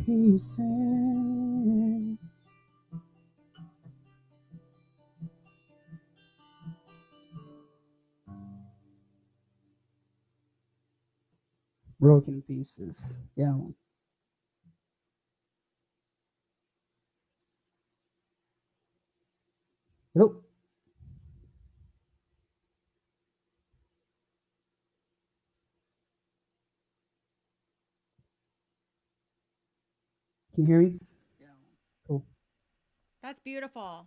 Pieces. Broken pieces. Yeah. Hello. Can you hear me? Yeah. Cool. That's beautiful.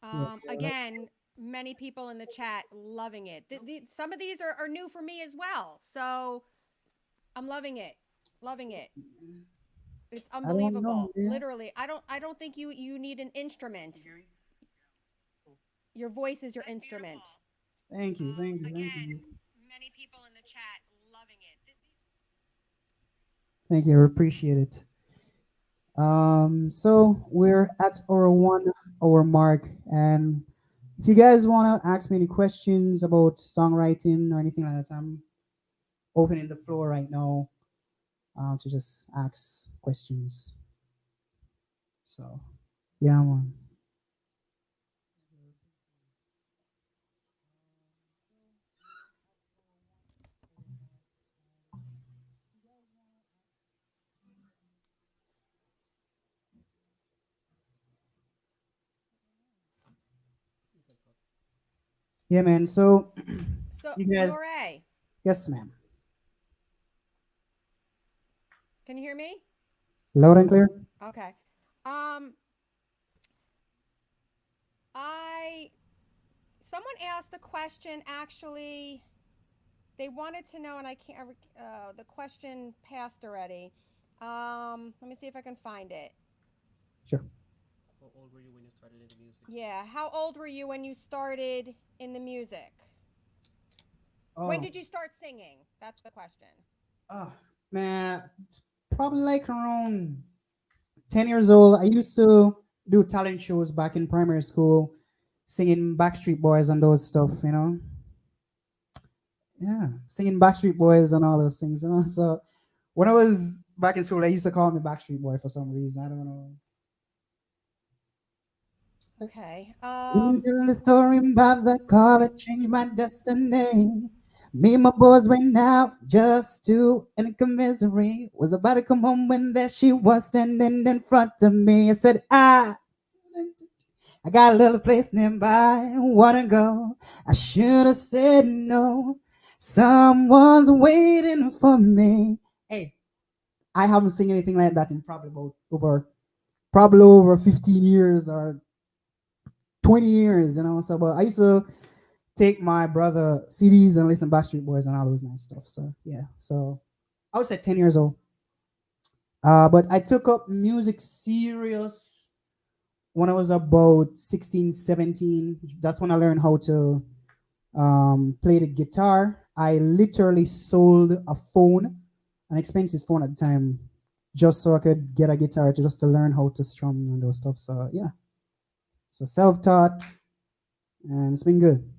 Yeah. Again, many people in the chat loving it. Some of these are new for me as well. So I'm loving it. Loving it. It's I don't know. unbelievable. Yeah. Literally. I don't think you need an instrument. Your voice is your instrument. Thank you. Thank you. Thank Again, you. many people in the chat loving it. Thank you. I appreciate it. So we're at our 1 hour mark, and if you guys want to ask me any questions about songwriting or anything like that, I'm opening the floor right now to just ask questions. So, yeah, man. Yeah, man. So, So, you guys, Norre, yes, ma'am. can you hear me? Loud and clear. Okay. Um, I someone asked the question actually. They wanted to know, and I can't. The question passed already. Let me see if I can find it. Sure. How old were you when you started in the music? Yeah. How old were you when you started in the music? When Oh, did you start singing? That's the question. oh, man, it's probably like around 10 years old. I used to do talent shows back in primary school, singing Backstreet Boys and those stuff, you know. Yeah, singing Backstreet Boys and all those things, you know. So when I was back in school, they used to call me Backstreet Boy for some reason. I don't know. Okay. You tell the story about the car that changed my destiny. Me and my boys went out just to end misery. Was about to come home when there she was standing in front of me. I said, I got a little place nearby, wanna go. I should have said no. Someone's waiting for me. Hey, I haven't seen anything like that in probably over 15 years or 20 years, you know. So, but I used to take my brother CDs and listen Backstreet Boys and all those nice stuff. So yeah, so I was at 10 years old. But I took up music serious when I was about 16, 17. That's when I learned how to play the guitar I literally sold a phone, an expensive phone at the time, just so I could get a guitar just to learn how to strum and those stuff. So yeah, so self-taught, and it's been good.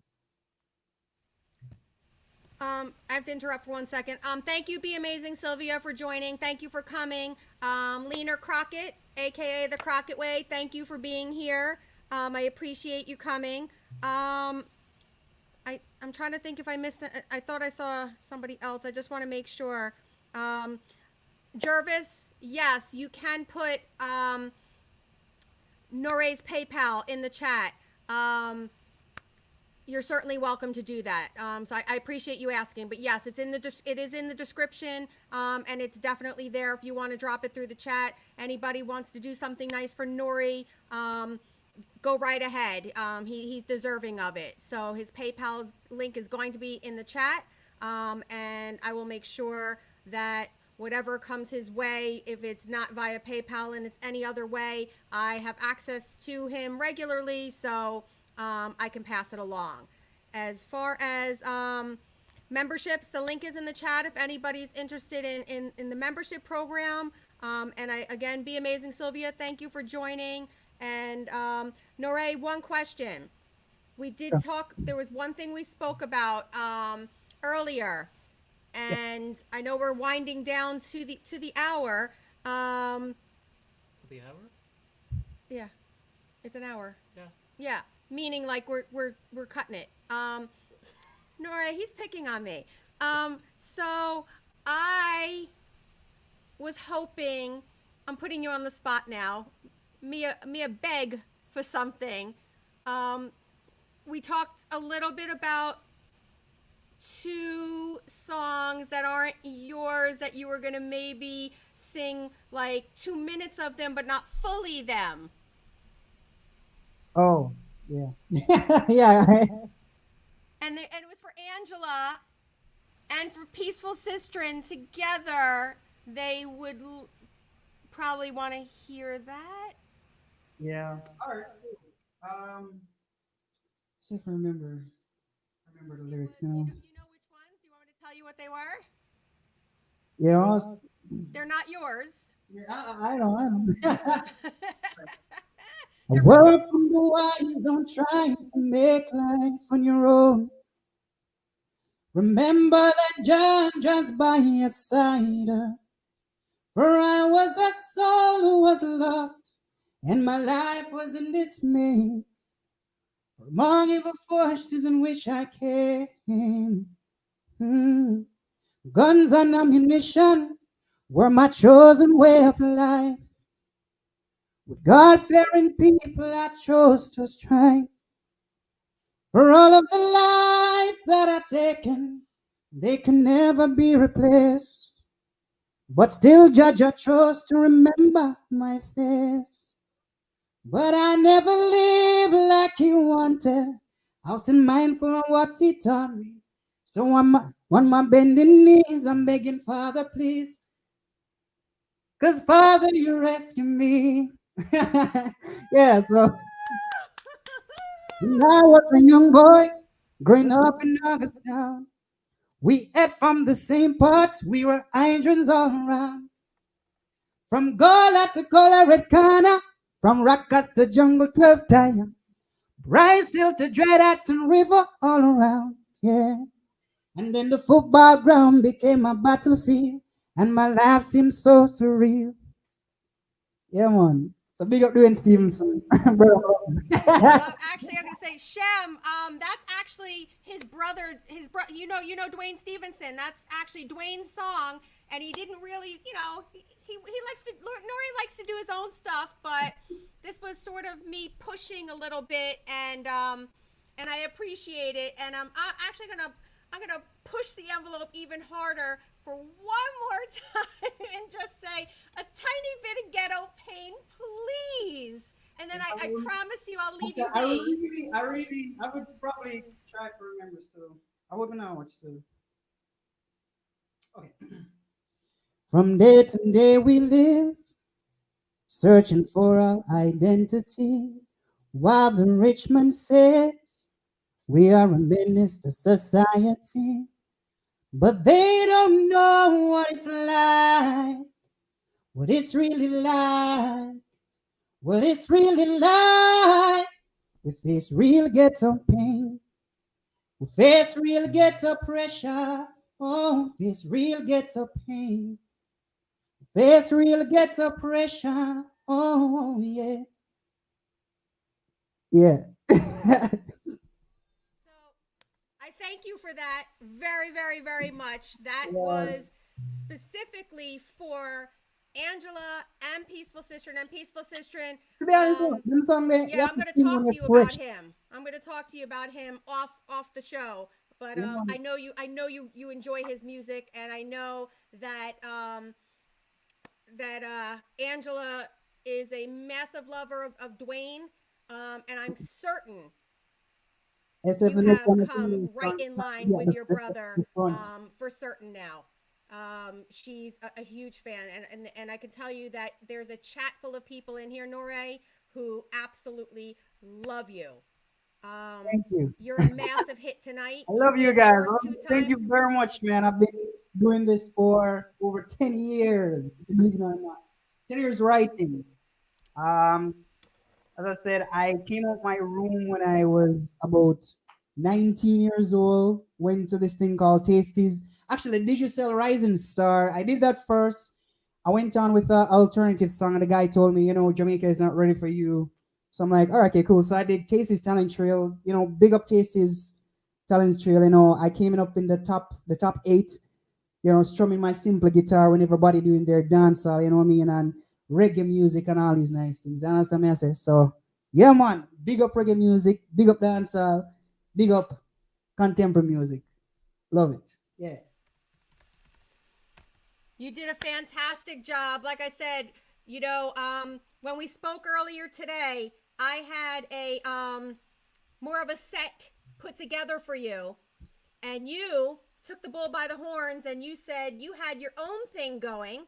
I have to interrupt for 1 second. Thank you, Be Amazing Sylvia, for joining. Thank you for coming. Leaner Crockett, aka the Crockett Way, thank you for being here. I appreciate you coming. I'm trying to think if I missed it. I thought I saw somebody else. I just want to make sure. Jervis, yes, you can put Norre's PayPal in the chat. You're certainly welcome to do that. So I appreciate you asking, but yes, it is in the description, and it's definitely there if you want to drop it through the chat. Anybody wants to do something nice for Norre, go right ahead. He's deserving of it. So his PayPal link is going to be in the chat, and I will make sure that whatever comes his way, if it's not via PayPal and it's any other way, I have access to him regularly, so I can pass it along. As far as memberships, the link is in the chat if anybody's interested in the membership program. And again, Be Amazing Sylvia, thank you for joining. And Norre, one question. We did talk, there was one thing we spoke about earlier, and I know we're winding down to the hour. To the hour? Yeah, it's an hour. Yeah. Yeah, meaning like we're cutting it. Norre, he's picking on me. So I was hoping, I'm putting you on the spot now. Mia beg for something. We talked a little bit about 2 songs that aren't yours that you were gonna maybe sing like 2 minutes of them, but not fully them. Oh, yeah. Yeah. And it was for Angela and for Peaceful Sistren together. They would probably want to hear that. Yeah. All right. See if I remember the lyrics now. Do you know which ones? Do you want me to tell you what they were? Yeah. They're not yours. I know. A word from the wise on trying to make life on your own. Remember that John just by your side. For I was a soul who was lost, and my life was in dismay. Among evil forces in which I came. Guns and ammunition were my chosen way of life. With God-fearing people I chose to strive. For all of the lives that I've taken, they can never be replaced. But still, Judge, I chose to remember my face. But I never lived like he wanted. I was mindful of what he taught me. So on my bending knees, I'm begging, Father, please. 'Cause Father, you rescue me. Yeah, so when I was a young boy growing up in Augustown, we ate from the same pot, we were angels all around. From Gola to Colorado Corner, from Rackas to Jungle 12 Tire, Bryce Hill to Dread Hudson River, all around, yeah. And then the football ground became a battlefield, and my life seemed so surreal. Yeah, man. So big up Dwayne Stephenson. Actually, I'm gonna say Shem. That's actually his brother. You know Dwayne Stephenson. That's actually Dwayne's song, and he didn't really, he likes to. Norre likes to do his own stuff, but this was sort of me pushing a little bit, and I appreciate it. And I'm actually gonna push the envelope even harder for one more time and just say a tiny bit of ghetto pain, please. And then I promise you I'll leave you be. I would probably try to remember still. I wouldn't know what still. Okay. From day to day we live, searching for our identity, while the rich man says we are a menace to society. but they don't know what it's like, what it's really like, what it's really like. With this real ghetto pain, with this real ghetto pressure, oh, this real ghetto pain, this real ghetto pressure, oh yeah, yeah. So I thank you for that very, very, very much. That Yeah. was specifically for Angela and Peaceful Sister and Peaceful Sister. To be honest, them song they, you Yeah, have I'm to going to sing when talk to you're you about fresh. him. I'm going to talk to you about him off the show. But You know, I know you enjoy his music, and I know that Angela is a massive lover of Dwayne, and I'm certain I said you the next have one is come singing right song. in line Yeah, with your the brother, front. for certain now. She's a huge fan, and I can tell you that there's a chat full of people in here, Norre, who absolutely love you. Um, Thank you. you're a massive hit tonight. I You love you did the guys. first two Thank you times. very much, man. I've been doing this for over 10 years. Believe it or not. 10 years writing. Um, as I said, I came out my room when I was about 19 years old. Went to this thing called Tasties. Actually, Digicel Rising Star. I did that first. I went on with an alternative song, and the guy told me, Jamaica is not ready for you. So I'm like, all right, okay, cool. So I did Tasties Talent Trail. Big up Tasties Talent Trail. I came up in the top eight. Strumming my simple guitar when everybody doing their dancehall. You know what I mean, and reggae music and all these nice things. And that's what I say. So yeah, man, big up reggae music, big up dancehall, big up contemporary music. Love it. Yeah. You did a fantastic job. Like I said, when we spoke earlier today, I had a more of a set put together for you, and you took the bull by the horns and you said you had your own thing going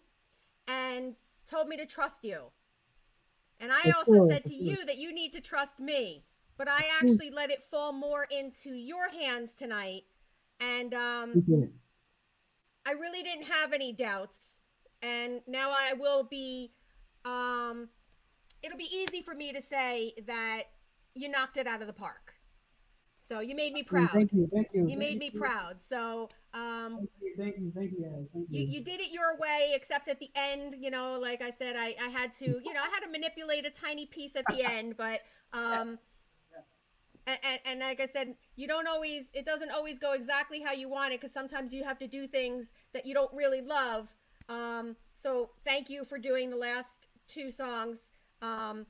and told me to trust you. And I For also sure. said For to sure. you that you need to trust me. But I Mm, actually let it fall more into your hands tonight. And appreciate it. I really didn't have any doubts. And now I will be, um, it'll be easy for me to say that you knocked it out of the park. So you made me Man, proud. thank you, thank you, You thank made you, me proud. So thank you, guys, thank you you. you did it your way, except at the end, like I said, I had to, I had to manipulate a tiny piece at the end, but um and like I said, it doesn't always go exactly how you want it, because sometimes you have to do things that you don't really love. So thank you for doing the last two songs. um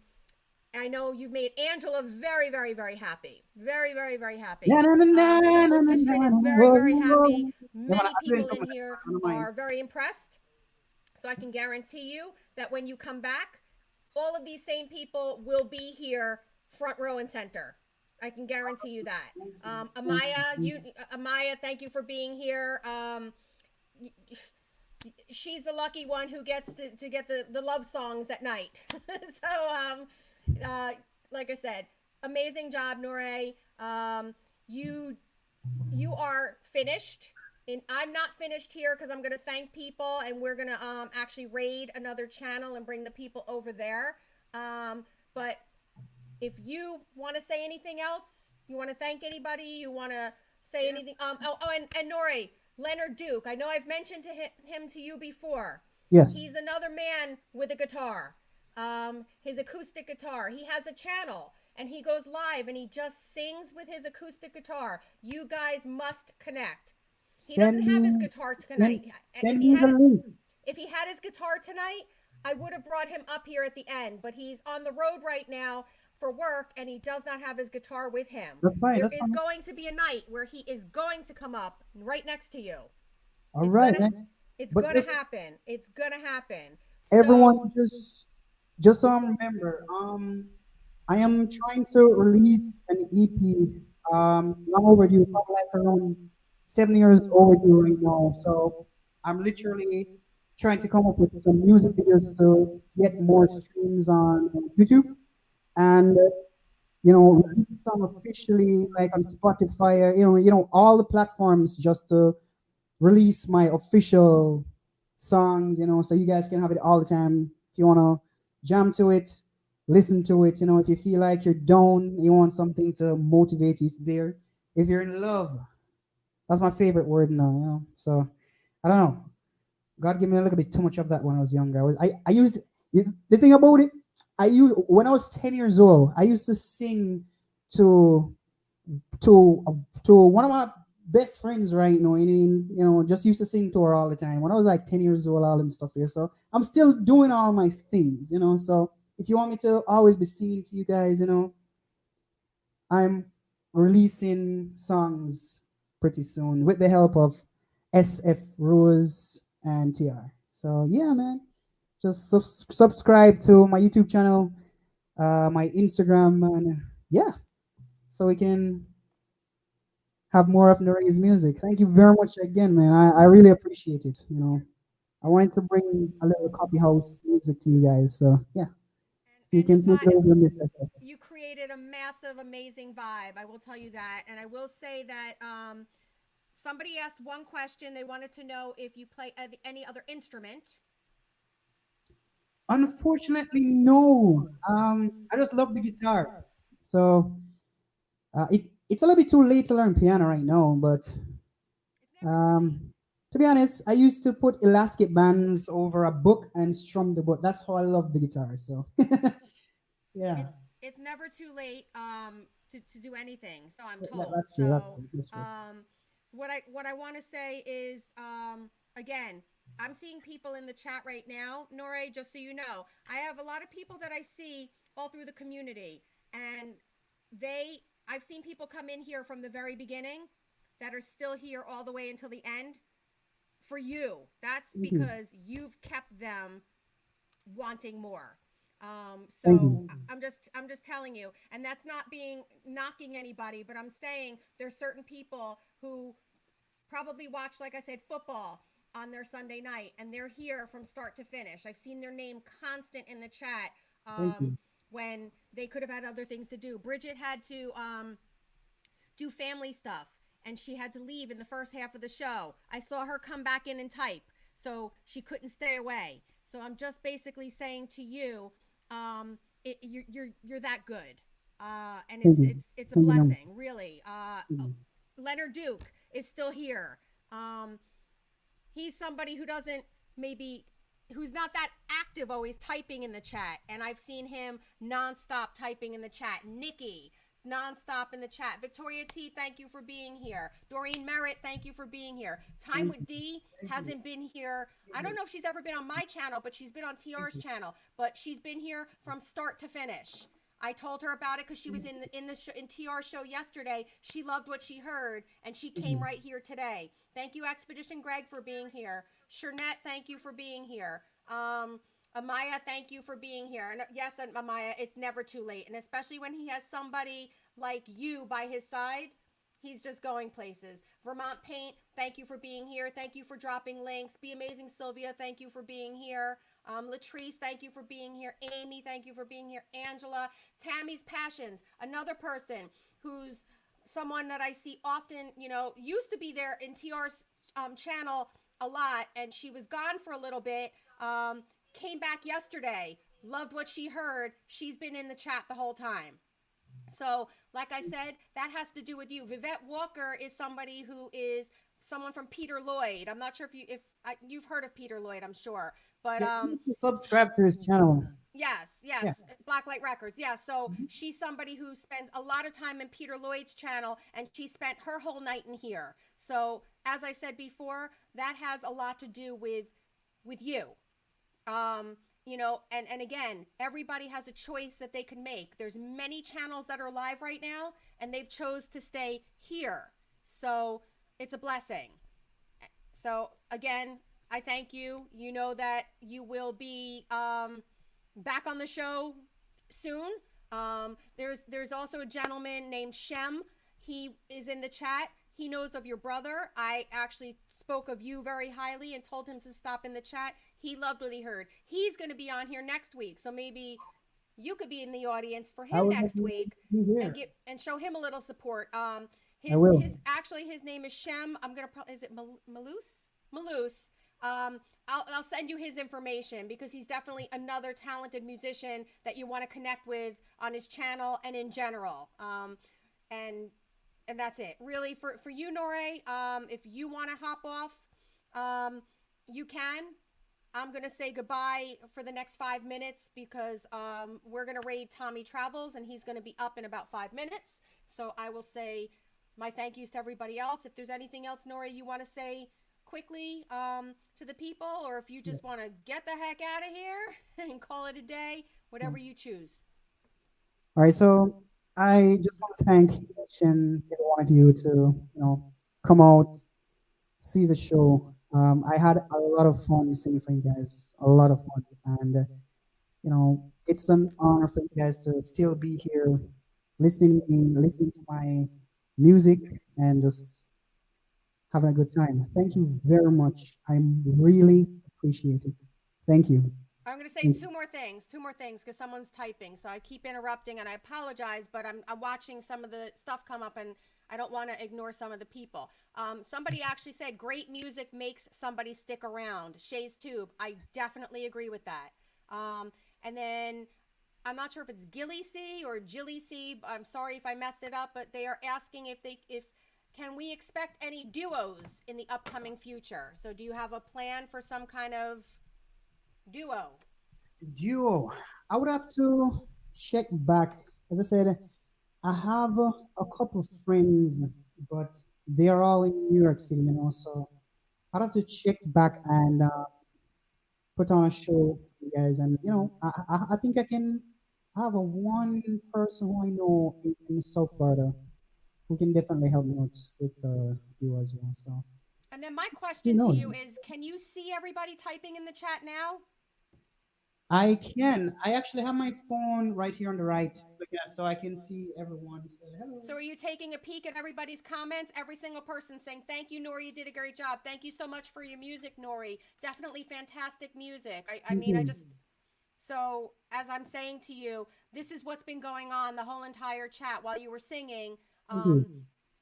I know you've made Angela very, very, very happy. Very, very, very Na happy. na na na na Peaceful na Sister na is na. very, Whoa, very whoa. happy. Yeah, man, Many I'm doing people in something. here I don't mind. are very impressed. So I can guarantee you that when you come back, all of these same people will be here, front row and center. I can guarantee you that. Thank Amaya, thank you for being here. She's the lucky one who gets to get the love songs at night. So, uh, like I said, amazing job, Norre. You you are finished. And I'm not finished here because I'm going to thank people, and we're going to actually raid another channel and bring the people over there. But if you want to say anything else, you want to thank anybody, you want to say anything. And Nori, Leonard Duke. I know I've mentioned him to you before. Yes. He's another man with a guitar, his acoustic guitar. He has a channel and he goes live and he just sings with his acoustic guitar. You guys must connect. He doesn't Send have his me, guitar tonight. send me the link. If he had his guitar tonight, I would have brought him up here at the end, but he's on the road right now for work and he does not have his guitar with him. That's fine. There That's is fine. going to be a night where he is going to come up right next to you. All It's right, gonna man. it's But gonna listen, happen. It's gonna happen. everyone, So just remember, I am trying to release an EP. Long overdue, probably like around 7 years overdue right now. So I'm literally trying to come up with some music videos to get more streams on YouTube and release the song officially like on Spotify. All the platforms just to release my official songs, so you guys can have it all the time. If you want to jam to it, listen to it, if you feel like you're down, you want something to motivate you, it's there. If you're in love, that's my favorite word now, So I don't know. God gave me a little bit too much of that when I was younger. I used the thing about it. I used when I was 10 years old. I used to sing to to to one of my best friends right now. Just used to sing to her all the time. When I was like 10 years old, all them stuff here. So I'm still doing all my things. So if you want me to always be singing to you guys, I'm releasing songs pretty soon with the help of SF Rose and TR. So yeah, man, just subscribe to my YouTube channel, my Instagram, and yeah, so we can have more of Norre's music. Thank you very much again, man. I really appreciate it. I wanted to bring a little coffee house music to you guys. So yeah, so you And the can take vibe, over this SF. you created a massive, amazing vibe. I will tell you that. And I will say that somebody asked one question. They wanted to know if you play any other instrument. Unfortunately, no. I just love the guitar. So it's a little bit too late to learn piano right now, but It's never too late. to be honest, I used to put elastic bands over a book and strum the book. That's how I love the guitar. So yeah, It's never too late to do anything. So I'm told. that's true. That's So true. That's true. what I want to say is again, I'm seeing people in the chat right now, Norre, just so you know. I have a lot of people that I see all through the community, and I've seen people come in here from the very beginning that are still here all the way until the end for you. That's Thank you. because you've kept them wanting more. Thank So you. I'm just telling you, and that's not being knocking anybody, but I'm saying there's certain people who probably watch, like I said, football on their Sunday night, and they're here from start to finish. I've seen their name constant in the chat Thank you. when they could have had other things to do. Bridget had to do family stuff, and she had to leave in the first half of the show. I saw her come back in and type, so she couldn't stay away. So I'm just basically saying to you, you're that good, and Thank it's you. it's it's a Thank you, ma'am. blessing, really. Thank you. Leonard Duke is still here. He's somebody who doesn't maybe who's not that active always typing in the chat, and I've seen him nonstop typing in the chat. Nikki, nonstop in the chat. Victoria T, thank you for being here. Doreen Merritt, thank you for being here. Time with D hasn't been here. I don't know if she's ever been on my channel, but she's been on TR's channel. But she's been here from start to finish. I told her about it because she was in TR show yesterday. She loved what she heard, and she came right here today. Thank you, Expedition Greg, for being here. Shernette, thank you for being here. Amaya, thank you for being here. And yes, Amaya, it's never too late. And especially when he has somebody like you by his side, he's just going places. Vermont Paint, thank you for being here. Thank you for dropping links. Be Amazing Sylvia, thank you for being here. Latrice, thank you for being here. Amy, thank you for being here. Angela, Tammy's Passions, another person who's someone that I see often, used to be there in TR's channel a lot, and she was gone for a little bit. Came back yesterday, loved what she heard. She's been in the chat the whole time. So, like I said, that has to do with you. Vivette Walker is somebody who is someone from Peter Lloyd. I'm not sure if you've heard of Peter Lloyd, I'm sure. But Yeah, you can subscribe to his channel. yes, Yeah. Blacklight Records. Yeah, so she's somebody who spends a lot of time in Peter Lloyd's channel, and she spent her whole night in here. So, as I said before, that has a lot to do with you. And again, everybody has a choice that they can make. There's many channels that are live right now, and they've chose to stay here. So it's a blessing. So again, I thank you. You know that you will be back on the show soon. There's also a gentleman named Shem. He is in the chat. He knows of your brother. I actually spoke of you very highly and told him to stop in the chat. He loved what he heard. He's going to be on here next week, so maybe you could be in the audience for I him would next have week be here. and show him a little support. I will. His name is Shem. I'm gonna is it Malus? Malus. I'll send you his information because he's definitely another talented musician that you want to connect with on his channel and in general. And that's it. Really, for you, Norre, if you want to hop off, you can. I'm going to say goodbye for the next 5 minutes because we're going to raid Tommy Travels and he's going to be up in about 5 minutes. So I will say my thank yous to everybody else. If there's anything else, Norre, you want to say quickly to the people, or if you just want to get the heck out of here and call it a day, whatever you choose. All right, so I just want to thank each and every one of you to, come out, see the show. I had a lot of fun singing for you guys, a lot of fun, and it's an honor for you guys to still be here, listening to me, listening to my music, and just having a good time. Thank you very much. I'm really appreciate it. Thank you. I'm going to say two more things, because someone's typing. So I keep interrupting and I apologize, but I'm watching some of the stuff come up and I don't want to ignore some of the people. Somebody actually said great music makes somebody stick around. Shay's Tube. I definitely agree with that. And then I'm not sure if it's Gilly C or Jilly C. I'm sorry if I messed it up, but they are asking if can we expect any duos in the upcoming future? So do you have a plan for some kind of Duo. I would have to check back. As I said, I have a couple of friends, but they are all in New York City, so I'd have to check back and put on a show for you guys. And, I think I can have a one person who I know in South Florida who can definitely help me out with duo as well. So, and then my who question to knows? you is, can you see everybody typing in the chat now? I can. I actually have my phone right here on the right, so I can see everyone. So, hello. So are you taking a peek at everybody's comments? Every single person saying, thank you, Norre, you did a great job. Thank you so much for your music, Norre. Definitely fantastic music. I mean, so as I'm saying to you, this is what's been going on the whole entire chat while you were singing.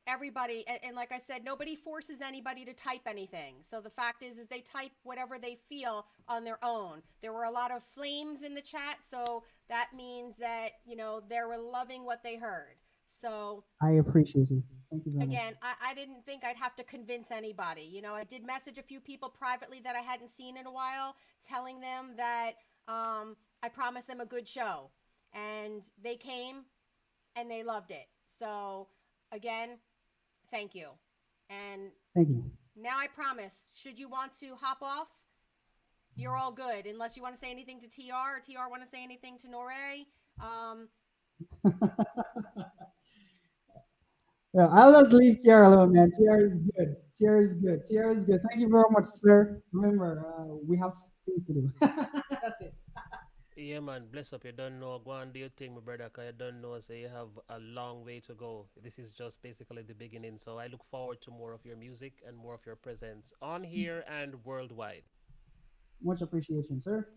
Everybody, and like I said, nobody forces anybody to type anything. So the fact is they type whatever they feel on their own. There were a lot of flames in the chat, so that means that, they were loving what they heard. So I appreciate it. Thank you very much. Again, I didn't think I'd have to convince anybody. I did message a few people privately that I hadn't seen in a while, telling them that I promised them a good show. And they came and they loved it. So again, thank you. And thank you. Now I promise, should you want to hop off, you're all good. Unless you want to say anything to TR or TR want to say anything to Norre. Yeah, I'll just leave TR alone, man. TR is good. TR is good. TR is good. Thank you very much, sir. Remember, we have things to do. That's it. Yeah, man, bless up. You don't know. Go and do your thing, my brother, because you don't know. So you have a long way to go. This is just basically the beginning. So I look forward to more of your music and more of your presence on here and worldwide. Much appreciation, sir.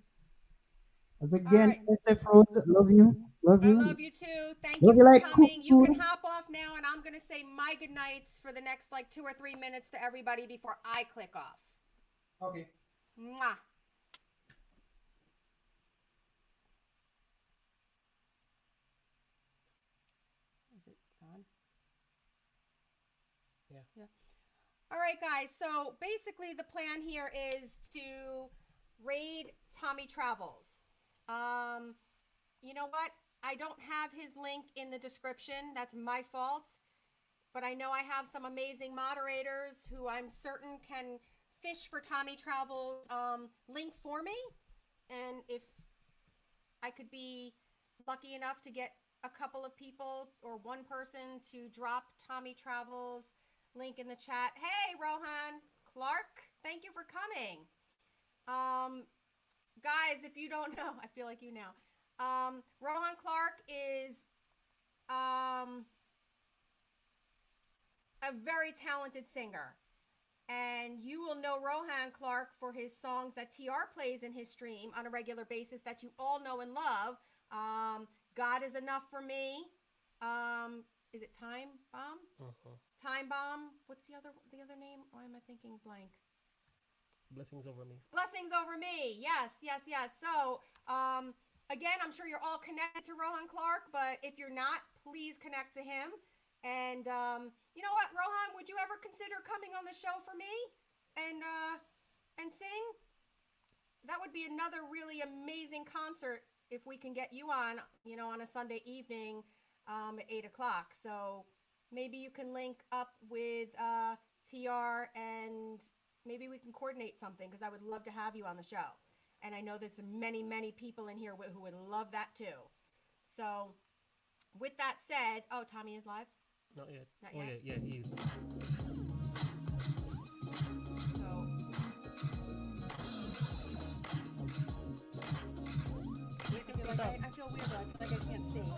As again, SF Rose, love you. Love you. I love you too. Thank love you for like coming. You can hop off now, and I'm going to say my good nights for the next 2 or 3 minutes to everybody before I click off. Okay. Mwah. Is it gone? Yeah. All right, guys. So basically the plan here is to raid Tommy Travels. You know what? I don't have his link in the description. That's my fault. But I know I have some amazing moderators who I'm certain can fish for Tommy Travels link for me. And if I could be lucky enough to get a couple of people or one person to drop Tommy Travels link in the chat. Hey, Rohan Clark, thank you for coming. Guys, if you don't know, I feel like you know. Rohan Clark is a very talented singer. And you will know Rohan Clark for his songs that TR plays in his stream on a regular basis that you all know and love. God is Enough for Me. Is it Time Bomb? Time Bomb. What's the other name? Why am I thinking blank? Blessings over me. Blessings over me. Yes. So, again, I'm sure you're all connected to Rohan Clark, but if you're not, please connect to him. And you know what, Rohan, would you ever consider coming on the show for me and sing? That would be another really amazing concert if we can get you on, on a Sunday evening at 8 o'clock. So maybe you can link up with TR and maybe we can coordinate something because I would love to have you on the show. And I know there's many, many people in here who would love that too. So with that said, oh, Tommy is live? Not yet. Not Oh, yet? yeah, he is. So I feel weird though. I feel like I can't see. Okay.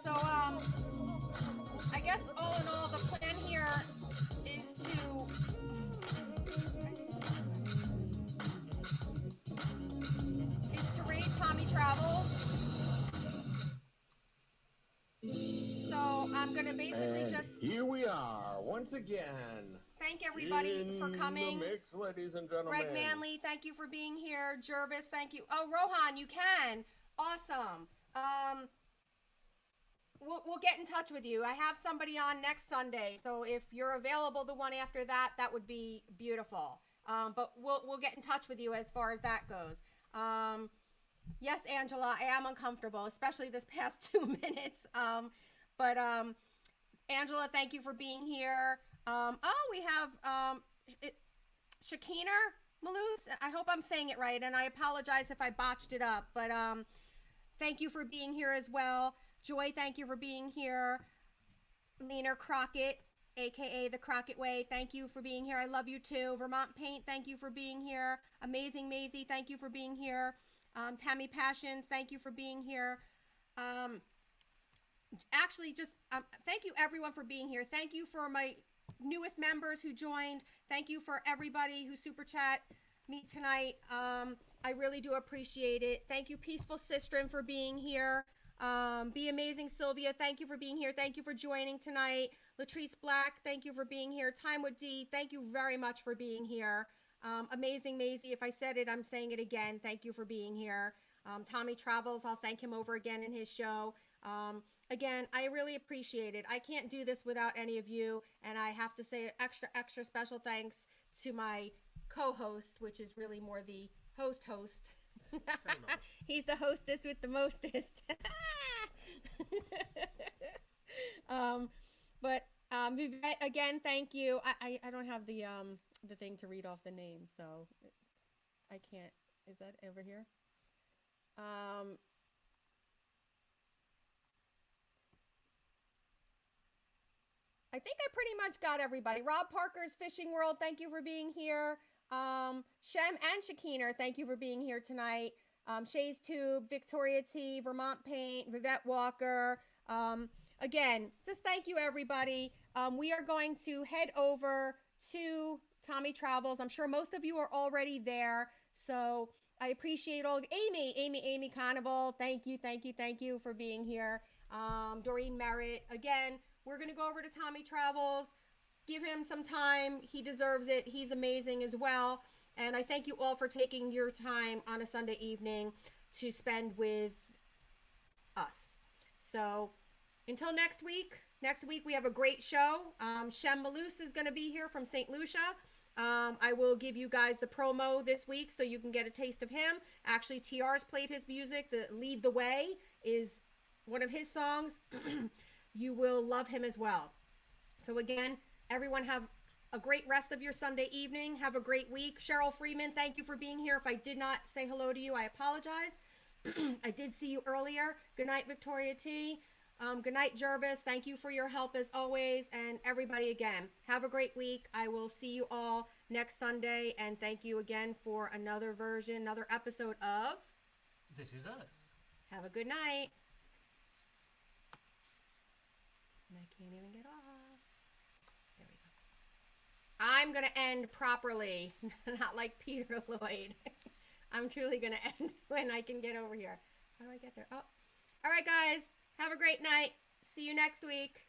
So I guess all in all, the plan here is to rate Tommy Travels. So I'm gonna basically And here we are once again. thank everybody for coming. In the mix, ladies and gentlemen. Greg Manley, thank you for being here. Jervis, thank you. Oh, Rohan, you can. Awesome. We'll get in touch with you. I have somebody on next Sunday, so if you're available the one after that, that would be beautiful. But we'll get in touch with you as far as that goes. Yes, Angela, I am uncomfortable, especially this past 2 minutes. But Angela, thank you for being here. We have Shakina Malouz. I hope I'm saying it right, and I apologize if I botched it up. But thank you for being here as well. Joy, thank you for being here. Lena Crockett, aka the Crockett Way, thank you for being here. I love you too. Vermont Paint, thank you for being here. Amazing Maisie, thank you for being here. Tammy Passions, thank you for being here. Actually, just thank you everyone for being here. Thank you for my newest members who joined. Thank you for everybody who super chat me tonight. I really do appreciate it. Thank you, Peaceful Sistren, for being here. Be Amazing Sylvia, thank you for being here. Thank you for joining tonight. Latrice Black, thank you for being here. Time with D, thank you very much for being here. Amazing Maisie, if I said it, I'm saying it again. Thank you for being here. Tommy Travels, I'll thank him over again in his show. Again, I really appreciate it. I can't do this without any of you. And I have to say extra special thanks to my co-host, which is really more the host. He's the hostess with the mostest. Vivette, again, thank you. I don't have the thing to read off the names, so I can't. Is that over here? I think I pretty much got everybody. Rob Parker's Fishing World, thank you for being here. Shem and Shakina, thank you for being here tonight. Shay's Tube, Victoria T, Vermont Paint, Vivette Walker. Again, just thank you everybody. We are going to head over to Tommy Travels. I'm sure most of you are already there. So I appreciate all of Amy Carnival. Thank you for being here. Doreen Merritt. Again, we're going to go over to Tommy Travels. Give him some time. He deserves it. He's amazing as well. And I thank you all for taking your time on a Sunday evening to spend with us. So until next week we have a great show. Shem Malouz is going to be here from St. Lucia. I will give you guys the promo this week so you can get a taste of him. Actually, TR's played his music. The Lead the Way is one of his songs. You will love him as well. So again, everyone have a great rest of your Sunday evening. Have a great week. Cheryl Freeman, thank you for being here. If I did not say hello to you, I apologize. I did see you earlier. Good night, Victoria T. Good night, Jervis. Thank you for your help as always. And everybody again, have a great week. I will see you all next Sunday. And thank you again for another episode of This Is Us. Have a good night. And I can't even get off. There we go. I'm going to end properly, not like Peter Lloyd. I'm truly going to end when I can get over here. How do I get there? Oh, all right, guys. Have a great night. See you next week.